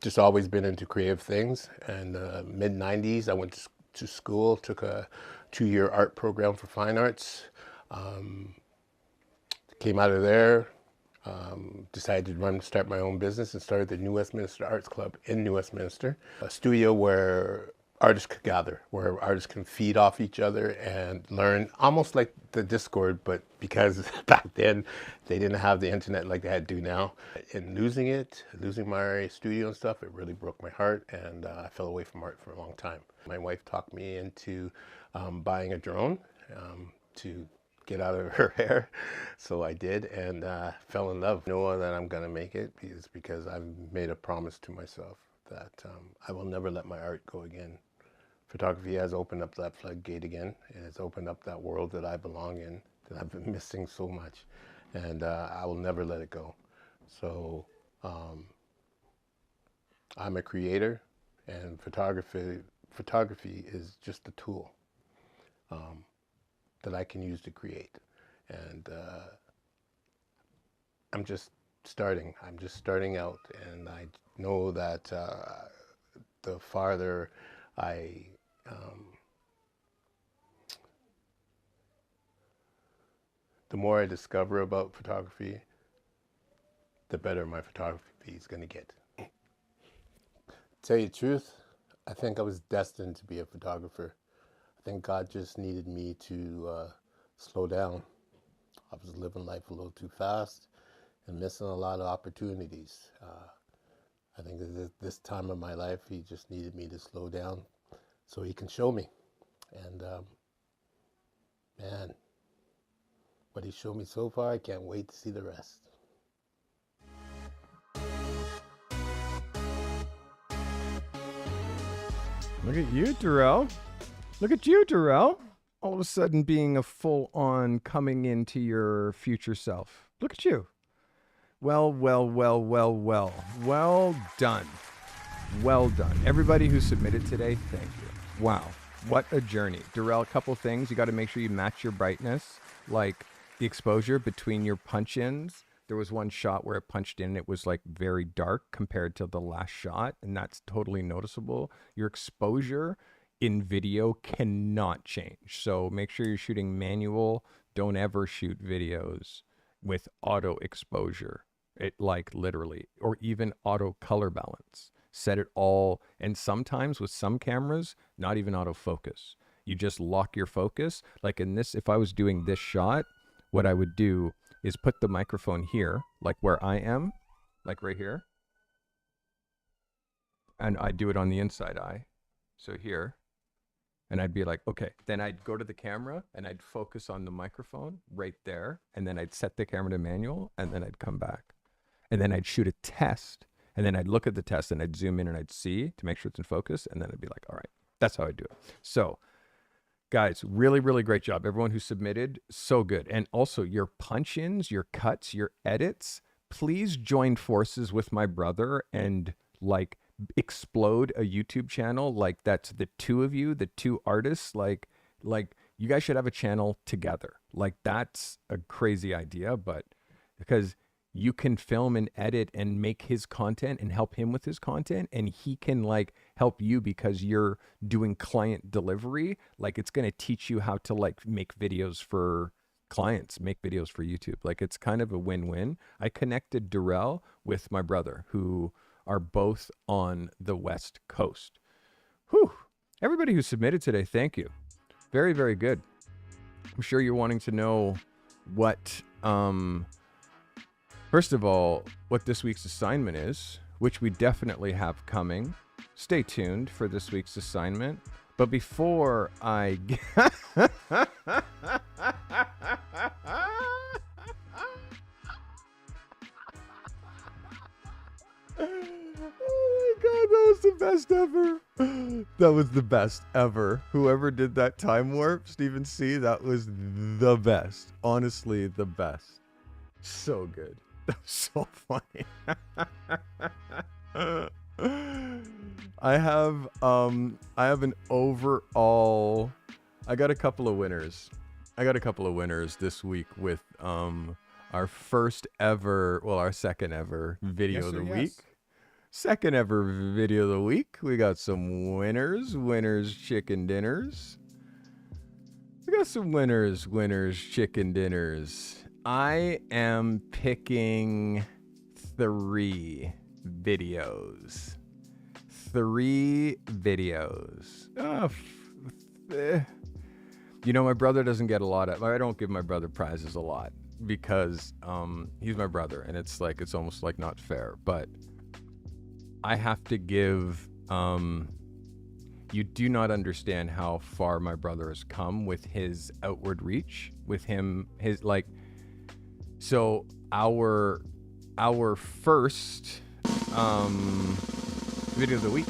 just always been into creative things. And mid-90s, I went to school, took a 2-year art program for fine arts. Came out of there, decided to start my own business, and started the New Westminster Arts Club in New Westminster, a studio where artists could gather, where artists can feed off each other and learn, almost like the Discord, but because back then they didn't have the internet like they do now. And losing my studio and stuff, it really broke my heart, and I fell away from art for a long time. My wife talked me into buying a drone to get out of her hair, so I did, and fell in love. I know that I'm gonna make it is because I've made a promise to myself that I will never let my art go again. Photography has opened up that floodgate again, and it's opened up that world that I belong in, that I've been missing so much, and I will never let it go. So I'm a creator, and photography is just a tool that I can use to create. And I'm just starting out, and I know that the farther the more I discover about photography, the better my photography is going to get. To tell you the truth, I think I was destined to be a photographer. I think God just needed me to slow down. I was living life a little too fast and missing a lot of opportunities. I think at this time of my life, he just needed me to slow down so he can show me. And man, what he showed me so far, I can't wait to see the rest. Look at you, Darrell. Look at you, Darrell. All of a sudden being a full-on coming into your future self. Look at you. Well done. Well done. Everybody who submitted today, thank you. Wow. What a journey. Darrell, a couple things. You got to make sure you match your brightness, like the exposure between your punch-ins. There was one shot where it punched in and it was like very dark compared to the last shot, and that's totally noticeable. Your exposure in video cannot change. So make sure you're shooting manual. Don't ever shoot videos with auto exposure. It like literally, or even auto color balance. Set it all, and sometimes with some cameras, not even autofocus. You just lock your focus. Like in this, if I was doing this shot, what I would do is put the microphone here, like where I am, like right here. And I do it on the inside eye. So here. And I'd be like, okay. Then I'd go to the camera and I'd focus on the microphone right there. And then I'd set the camera to manual, and then I'd come back. And then I'd shoot a test. And then I'd look at the test and I'd zoom in and I'd see to make sure it's in focus. And then I'd be like, all right, that's how I do it. So guys, really, really great job. Everyone who submitted, so good. And also your punch-ins, your cuts, your edits, please join forces with my brother and like explode a YouTube channel. Like that's the two of you, the two artists, like you guys should have a channel together. Like that's a crazy idea, but because you can film and edit and make his content and help him with his content, and he can like help you because you're doing client delivery. Like it's going to teach you how to like make videos for clients, make videos for YouTube. Like it's kind of a win-win. I connected Darrell with my brother who are both on the West Coast. Whew. Everybody who submitted today, thank you. Very, very good. I'm sure you're wanting to know what First of all, what this week's assignment is, which we definitely have coming. Stay tuned for this week's assignment. But before I Oh my god, that was the best ever. That was the best ever. Whoever did that time warp, Stephen C., that was the best. Honestly, the best. So good. That was so funny. I have an overall. I got a couple of winners. This week with our first ever, well, our second ever video of the week. Second ever video of the week. We got some winners. Winners chicken dinners. We got some winners chicken dinners. I am picking 3 videos. 3 videos. You know, my brother doesn't get a lot of, I don't give my brother prizes a lot because he's my brother and it's almost like not fair, but I have to give, you do not understand how far my brother has come with his outward reach, with him, so our first video of the week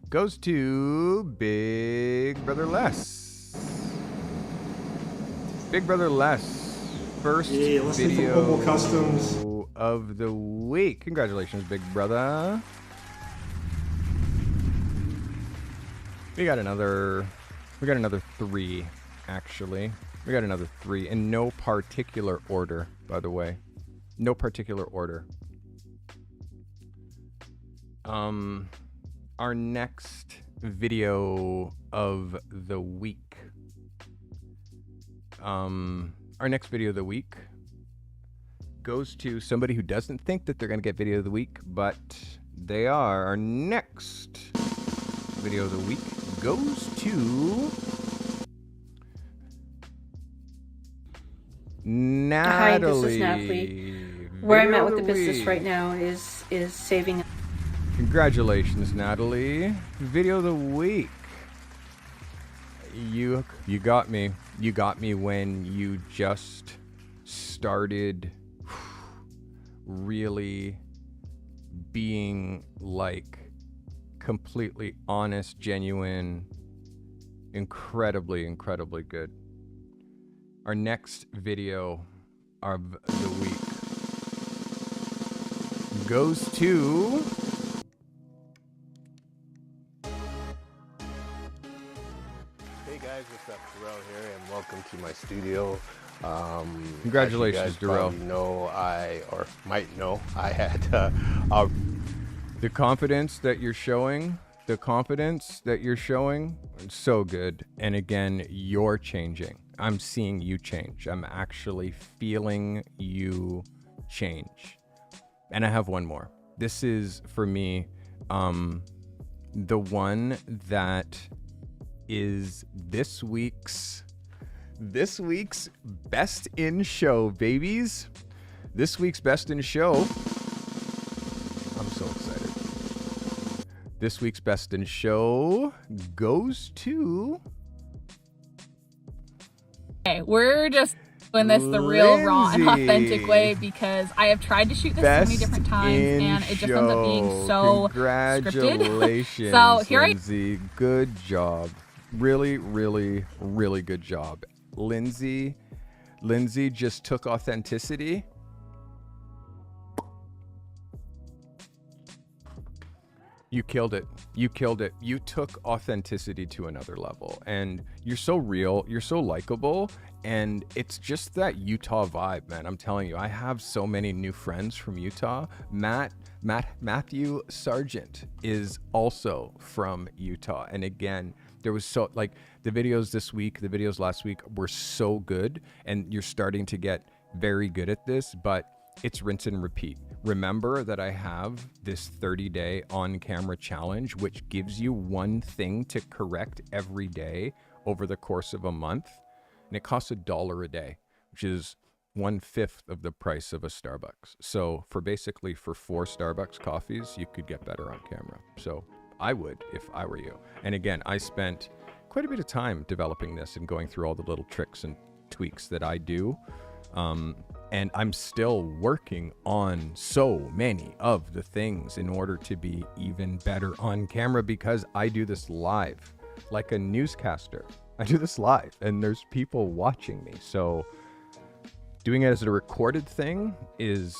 goes to Big Brother Les. Big Brother Les, first video Customs of the week. Congratulations, Big Brother. We got another 3, actually. We got another 3 in no particular order, by the way. No particular order. Our next video of the week. Goes to somebody who doesn't think that they're going to get video of the week, but they are. Our next video of the week goes to Natalie. Hi, this is Natalie. Where I'm at with the business right now is saving. Congratulations, Natalie. Video of the week. You got me. You got me when you just started really being completely honest, genuine, incredibly good. Our next video of the week goes to Hey guys, what's up? Darrell here, and welcome to my studio. Congratulations, as you guys Darrell. probably know, I had the confidence that you're showing. So good. And again, you're changing. I'm seeing you change. I'm actually feeling you change. And I have one more. This is, for me, the one that is this week's best in show, babies. This week's best in show. I'm so excited. This week's best in show goes to... Okay, we're just doing this the real, raw, and authentic way because I have tried to shoot this so many different times and it just ends up being so Congratulations, scripted. So here Lindsay. Good job. Really good job. Lindsay just took authenticity. You killed it. You took authenticity to another level. And you're so real. You're so likable. And it's just that Utah vibe, man. I'm telling you, I have so many new friends from Utah. Matthew Sargent is also from Utah. And again, there was the videos this week, the videos last week were so good. And you're starting to get very good at this, but it's rinse and repeat. Remember that I have this 30-day on-camera challenge, which gives you one thing to correct every day over the course of a month. And it costs $1 a day, which is 1/5 of the price of a Starbucks. So for 4 Starbucks coffees, you could get better on camera. So I would if I were you. And again, I spent quite a bit of time developing this and going through all the little tricks and tweaks that I do. And I'm still working on so many of the things in order to be even better on camera, because I do this live like a newscaster. I do this live and there's people watching me. So doing it as a recorded thing is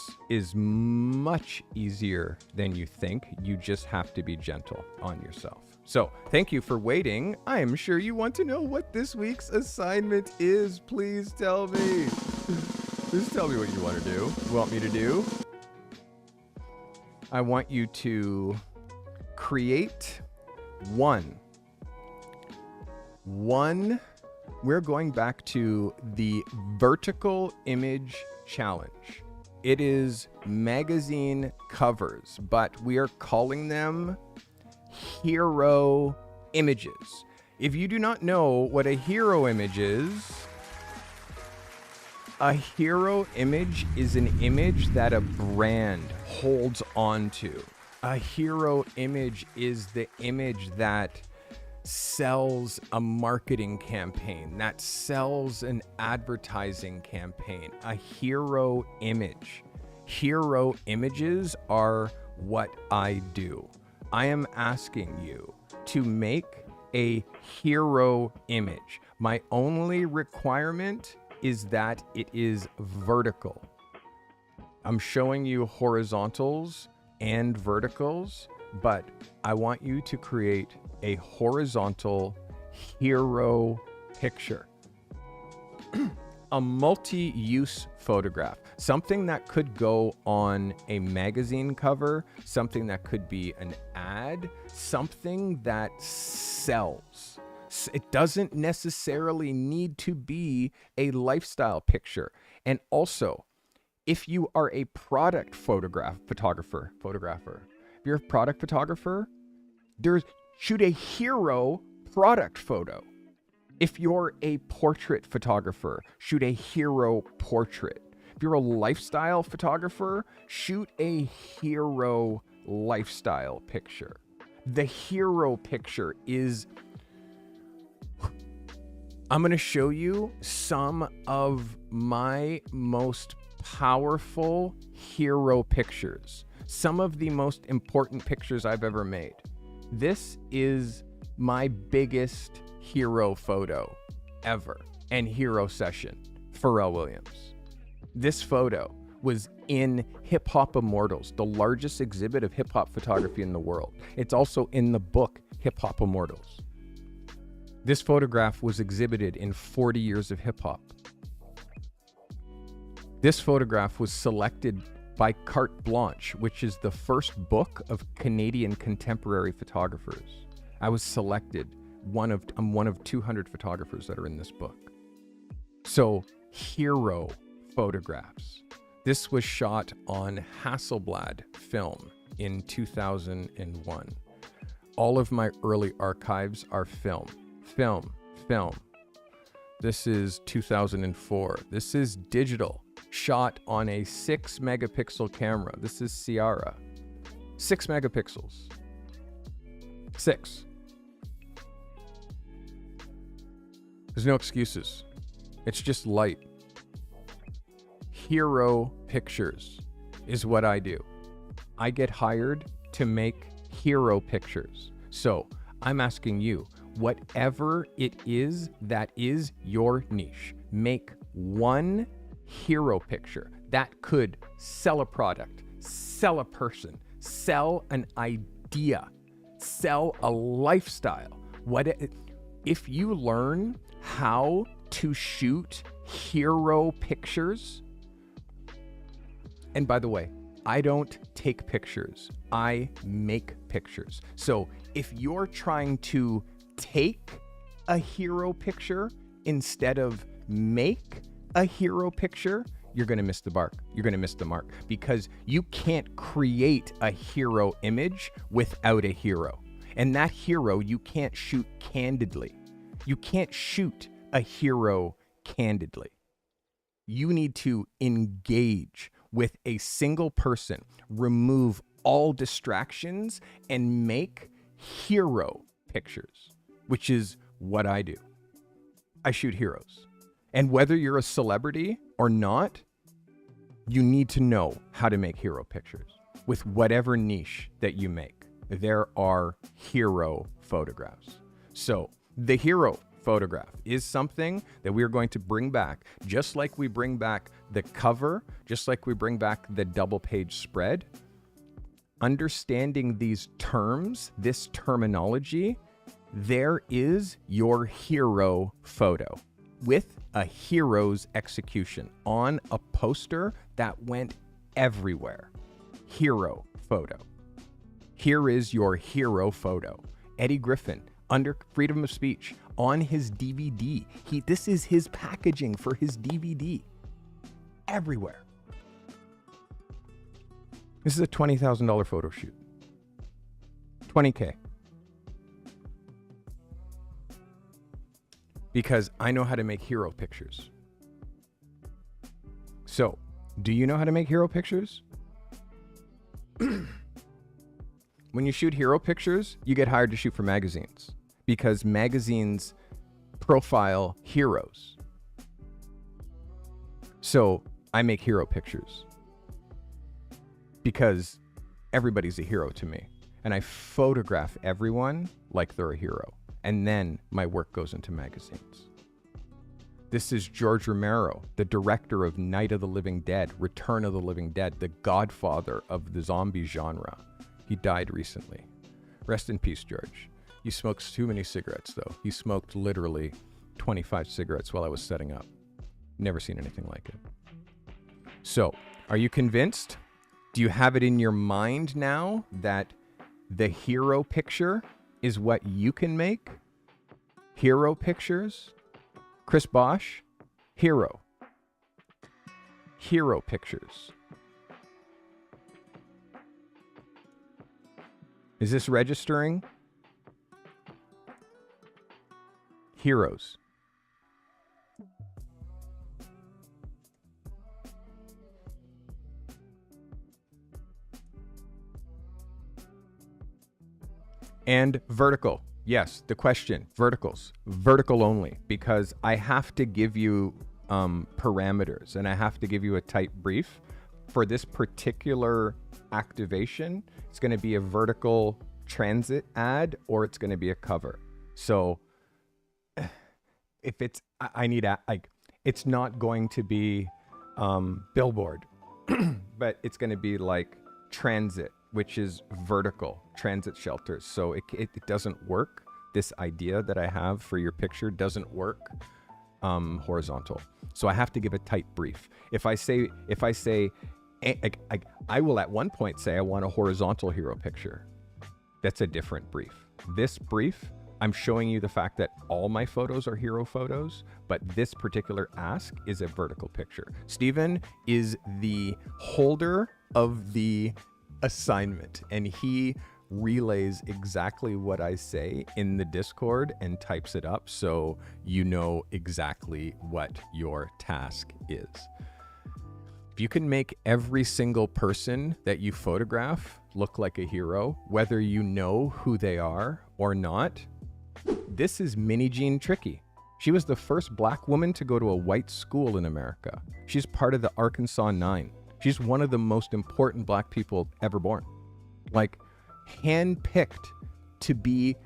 much easier than you think. You just have to be gentle on yourself. So thank you for waiting. I am sure you want to know what this week's assignment is. Please tell me. Please tell me what you want to do. Want me to do? I want you to create one. We're going back to the vertical image challenge. It is magazine covers, but we are calling them hero images. If you do not know what a hero image is, a hero image is an image that a brand holds on to. A hero image is the image that sells a marketing campaign, that sells an advertising campaign. A hero image. Hero images are what I do. I am asking you to make a hero image. My only requirement is that it is vertical. I'm showing you horizontals and verticals, but I want you to create a horizontal hero picture. A multi-use photograph, something that could go on a magazine cover, something that could be an ad, something that sells. It doesn't necessarily need to be a lifestyle picture. And also, if you are a product photographer, if you're a product photographer, shoot a hero product photo. If you're a portrait photographer, shoot a hero portrait. If you're a lifestyle photographer, shoot a hero lifestyle picture. The hero picture is... I'm going to show you some of my most powerful hero pictures. Some of the most important pictures I've ever made. This is my biggest hero photo ever, and hero session, Pharrell Williams. This photo was in Hip Hop Immortals, the largest exhibit of hip hop photography in the world. It's also in the book Hip Hop Immortals. This photograph was exhibited in 40 years of hip hop. This photograph was selected by Carte Blanche, which is the first book of Canadian contemporary photographers. I was selected. I'm one of 200 photographers that are in this book. So, hero photographs. This was shot on Hasselblad film in 2001. All of my early archives are film. This is 2004. This is digital, shot on a 6 megapixel camera. This is Sierra. 6 megapixels. 6. There's no excuses. It's just light. Hero pictures is what I do. I get hired to make hero pictures. So I'm asking you, whatever it is that is your niche, make one hero picture that could sell a product, sell a person, sell an idea, sell a lifestyle. If you learn how to shoot hero pictures, and by the way, I don't take pictures, I make pictures. So if you're trying to take a hero picture instead of make a hero picture, you're going to miss the mark. You're going to miss the mark because you can't create a hero image without a hero. And that hero you can't shoot candidly. You can't shoot a hero candidly. You need to engage with a single person, remove all distractions, and make hero pictures, which is what I do. I shoot heroes. And whether you're a celebrity or not, you need to know how to make hero pictures with whatever niche that you make. There are hero photographs. So the hero photograph is something that we are going to bring back, just like we bring back the cover, just like we bring back the double page spread. Understanding these terms, this terminology, there is your hero photo with a hero's execution on a poster that went everywhere. Hero photo. Here is your hero photo. Eddie Griffin, under freedom of speech, on his DVD. This is his packaging for his DVD. Everywhere. This is a $20,000 photo shoot. $20K. Because I know how to make hero pictures. So, do you know how to make hero pictures? When you shoot hero pictures, you get hired to shoot for magazines because magazines profile heroes. So I make hero pictures because everybody's a hero to me. And I photograph everyone like they're a hero. And then my work goes into magazines. This is George Romero, the director of Night of the Living Dead, Return of the Living Dead, the godfather of the zombie genre. He died recently. Rest in peace, George. You smoked too many cigarettes, though. You smoked literally 25 cigarettes while I was setting up. Never seen anything like it. So, are you convinced? Do you have it in your mind now that the hero picture is what you can make? Hero pictures? Chris Bosch? Hero. Hero pictures. Is this registering? Heroes. And vertical. Yes, the question, verticals. Vertical only, because I have to give you parameters and I have to give you a tight brief. For this particular activation, it's going to be a vertical transit ad or it's going to be a cover. So if it's, it's not going to be billboard, but it's going to be like transit, which is vertical transit shelters. So it doesn't work. This idea that I have for your picture doesn't work horizontal. So I have to give a tight brief. If I say, I will at one point say I want a horizontal hero picture. That's a different brief. This brief, I'm showing you the fact that all my photos are hero photos, but this particular ask is a vertical picture. Stephen is the holder of the assignment and he relays exactly what I say in the Discord and types it up so you know exactly what your task is. If you can make every single person that you photograph look like a hero, whether you know who they are or not, this is Mini Jean Tricky. She was the first black woman to go to a white school in America. She's part of the Arkansas 9. She's one of the most important black people ever born. Like, handpicked to be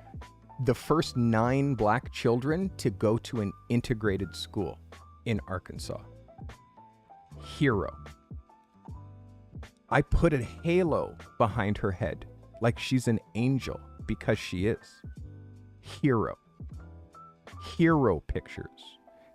the first 9 black children to go to an integrated school in Arkansas. Hero. I put a halo behind her head like she's an angel because she is. Hero. Hero pictures.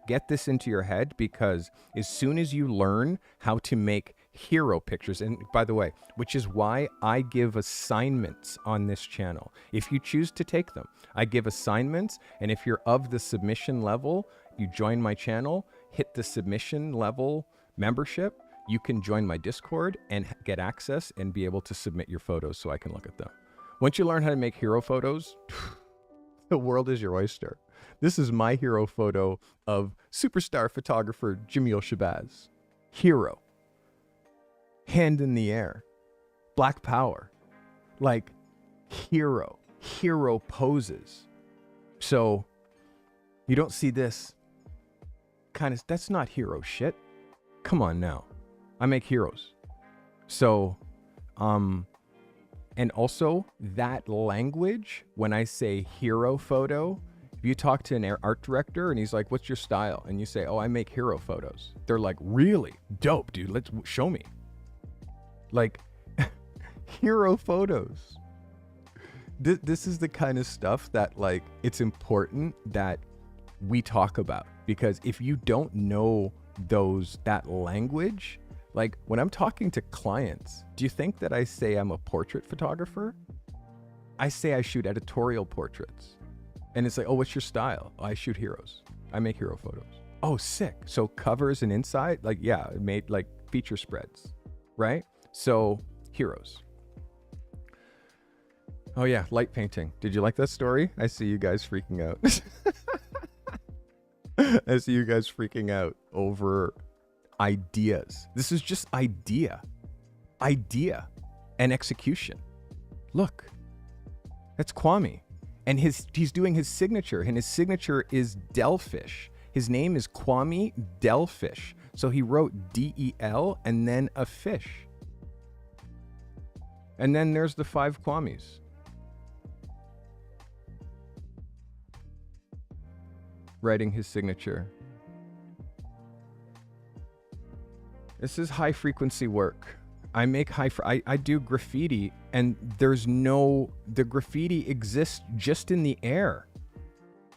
Get this into your head because as soon as you learn how to make hero pictures, and by the way, which is why I give assignments on this channel. If you choose to take them, I give assignments, and if you're of the submission level, you join my channel, hit the submission level membership, you can join my Discord and get access and be able to submit your photos so I can look at them. Once you learn how to make hero photos, the world is your oyster. This is my hero photo of superstar photographer Jamil Shabazz. Hero. Hand in the air. Black power. Like hero. Hero poses. So you don't see this kind of, that's not hero shit. Come on now. I make heroes. So, and also that language, when I say hero photo, if you talk to an art director and he's like, what's your style? And you say, oh, I make hero photos. They're like, really? Dope, dude. Let's show me. Like hero photos. This is the kind of stuff that, like, it's important that we talk about, because if you don't know that language, like when I'm talking to clients, do you think that I say I'm a portrait photographer? I say I shoot editorial portraits. And it's like, oh, what's your style? Oh, I shoot heroes. I make hero photos. Oh, sick. So covers and inside, like, yeah, I made like feature spreads, right? So heroes. Oh yeah, light painting. Did you like that story? I see you guys freaking out. I see you guys freaking out over ideas. This is just idea and execution. Look, that's Kwame. And he's doing his signature, and his signature is Delfish. His name is Kwame Delfish. So he wrote D-E-L and then a fish. And then there's the 5 Kwames. Writing his signature. This is high frequency work. I make I do graffiti, and the graffiti exists just in the air.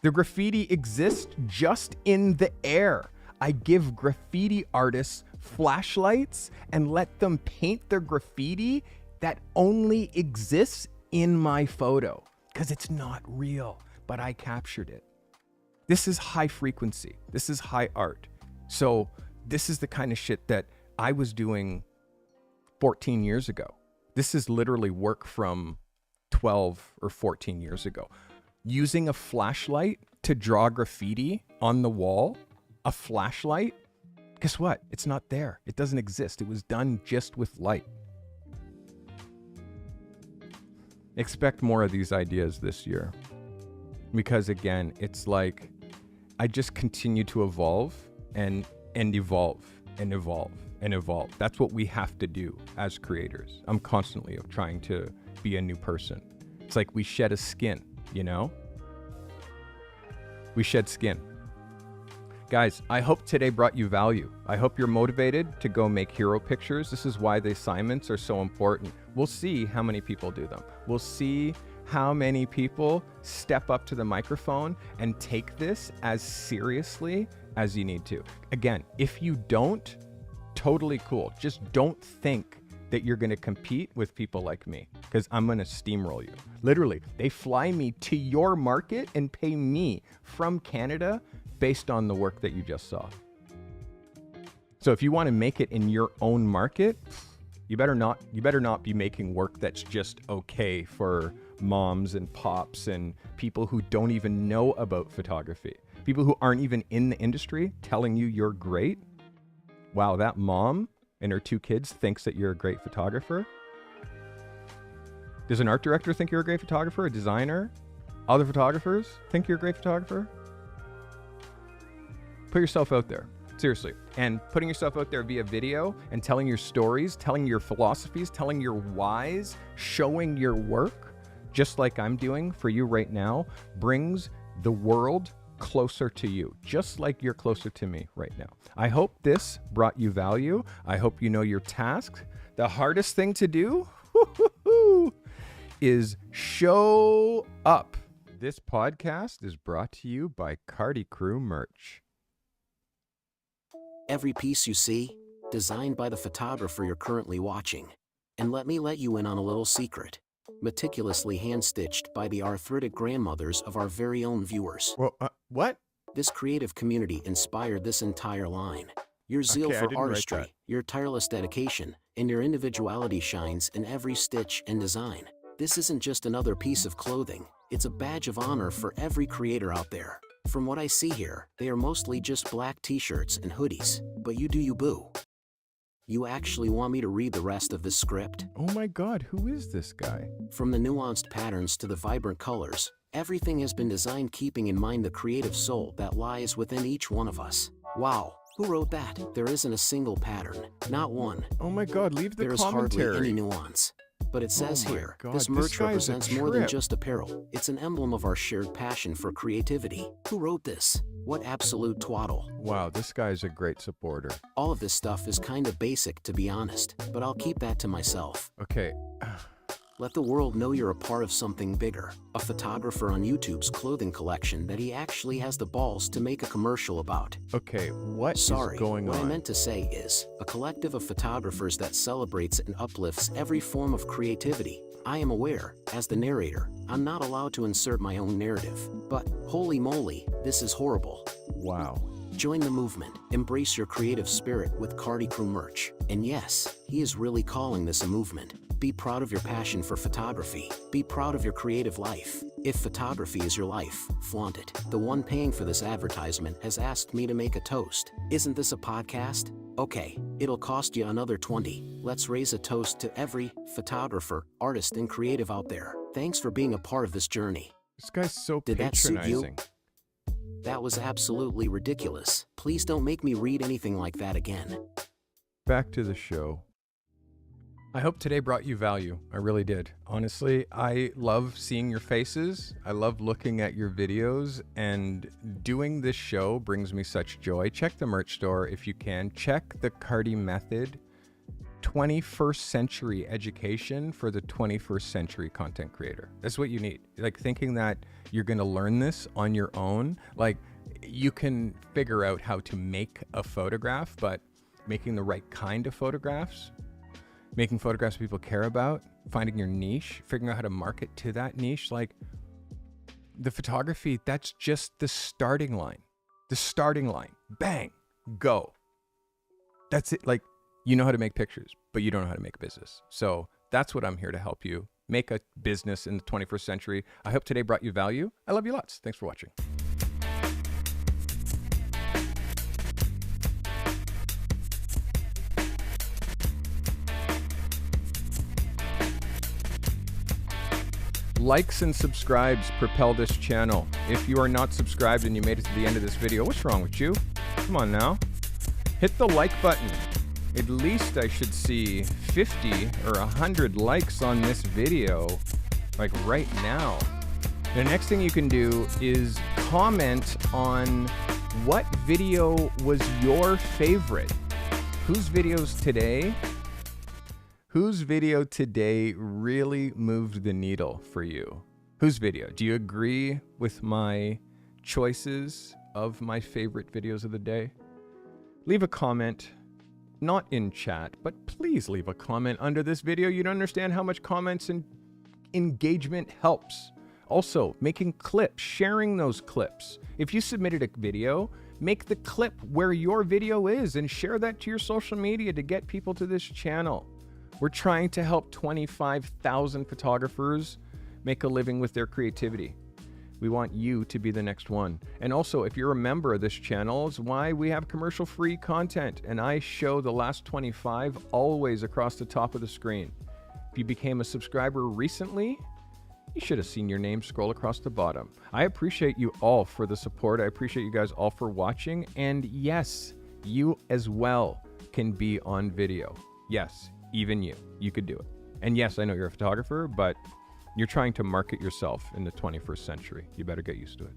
The graffiti exists just in the air. I give graffiti artists flashlights and let them paint their graffiti that only exists in my photo, because it's not real, but I captured it. This is high frequency. This is high art. So this is the kind of shit that I was doing 14 years ago. This is literally work from 12 or 14 years ago. Using a flashlight to draw graffiti on the wall, a flashlight, guess what? It's not there. It doesn't exist. It was done just with light. Expect more of these ideas this year. Because again, it's like I just continue to evolve and evolve and evolve and evolve. That's what we have to do as creators. I'm constantly trying to be a new person. It's like we shed a skin, you know? We shed skin. Guys, I hope today brought you value. I hope you're motivated to go make hero pictures. This is why the assignments are so important. We'll see how many people do them. We'll see how many people step up to the microphone and take this as seriously as you need to. Again, if you don't, totally cool. Just don't think that you're going to compete with people like me, because I'm going to steamroll you. Literally, they fly me to your market and pay me from Canada based on the work that you just saw. So if you want to make it in your own market, you better not be making work that's just okay for moms and pops and people who don't even know about photography. People who aren't even in the industry telling you you're great. Wow, that mom and her 2 kids thinks that you're a great photographer. Does an art director think you're a great photographer? A designer? Other photographers think you're a great photographer? Put yourself out there. Seriously. And putting yourself out there via video and telling your stories, telling your philosophies, telling your whys, showing your work, just like I'm doing for you right now, brings the world closer to you, just like you're closer to me right now. I hope this brought you value. I hope you know your task. The hardest thing to do is show up. This podcast is brought to you by Carty Crew merch. Every piece you see, designed by the photographer you're currently watching. And let me let you in on a little secret. Meticulously hand-stitched by the arthritic grandmothers of our very own viewers. Well, what? This creative community inspired this entire line. Your zeal for artistry, your tireless dedication, and your individuality shines in every stitch and design. This isn't just another piece of clothing. It's a badge of honor for every creator out there. From what I see here, they are mostly just black t-shirts and hoodies, but you do you, boo. You actually want me to read the rest of this script? Oh my God, who is this guy? From the nuanced patterns to the vibrant colors, everything has been designed keeping in mind the creative soul that lies within each one of us. Wow, who wrote that? There isn't a single pattern, not one. Oh my God, leave the commentary. There is hardly any nuance. But it says here, God, this merch represents more than trip. just apparel. It's an emblem of our shared passion for creativity. Who wrote this? What absolute twaddle. Wow, this guy's a great supporter. All of this stuff is kind of basic, to be honest, but I'll keep that to myself. Okay. Let the world know you're a part of something bigger. A photographer on YouTube's clothing collection that he actually has the balls to make a commercial about. Okay, what is going on? What I meant to say is, a collective of photographers that celebrates and uplifts every form of creativity. I am aware, as the narrator, I'm not allowed to insert my own narrative. But, holy moly, this is horrible. Wow. Join the movement, embrace your creative spirit with Carty Crew merch. And yes, he is really calling this a movement. Be proud of your passion for photography. Be proud of your creative life. If photography is your life, flaunt it. The one paying for this advertisement has asked me to make a toast. Isn't this a podcast? Okay, it'll cost you another 20. Let's raise a toast to every photographer, artist, and creative out there. Thanks for being a part of this journey. This guy's so Did that suit you? patronizing. That was absolutely ridiculous. Please don't make me read anything like that again. Back to the show. I hope today brought you value. I really did. Honestly, I love seeing your faces. I love looking at your videos, and doing this show brings me such joy. Check the merch store if you can. Check the Carty Method, 21st century education for the 21st century content creator. That's what you need. Like, thinking that you're going to learn this on your own, like, you can figure out how to make a photograph, but making the right kind of photographs, making photographs people care about, finding your niche, figuring out how to market to that niche. Like, the photography, that's just the starting line. The starting line. Bang, go. That's it. Like, you know how to make pictures, but you don't know how to make a business. So that's what I'm here to help you make a business in the 21st century. I hope today brought you value. I love you lots. Thanks for watching. Likes and subscribes propel this channel. If you are not subscribed and you made it to the end of this video, what's wrong with you? Come on now. Hit the like button. At least I should see 50 or 100 likes on this video, like right now. The next thing you can do is comment on what video was your favorite. Whose video today really moved the needle for you? Whose video? Do you agree with my choices of my favorite videos of the day? Leave a comment, not in chat, but please leave a comment under this video. You don't understand how much comments and engagement helps. Also, making clips, sharing those clips. If you submitted a video, make the clip where your video is and share that to your social media to get people to this channel. We're trying to help 25,000 photographers make a living with their creativity. We want you to be the next one. And also, if you're a member of this channel, it's why we have commercial-free content, and I show the last 25 always across the top of the screen. If you became a subscriber recently, you should have seen your name scroll across the bottom. I appreciate you all for the support. I appreciate you guys all for watching. And yes, you as well can be on video. Yes, even you could do it. And yes, I know you're a photographer, but you're trying to market yourself in the 21st century. You better get used to it.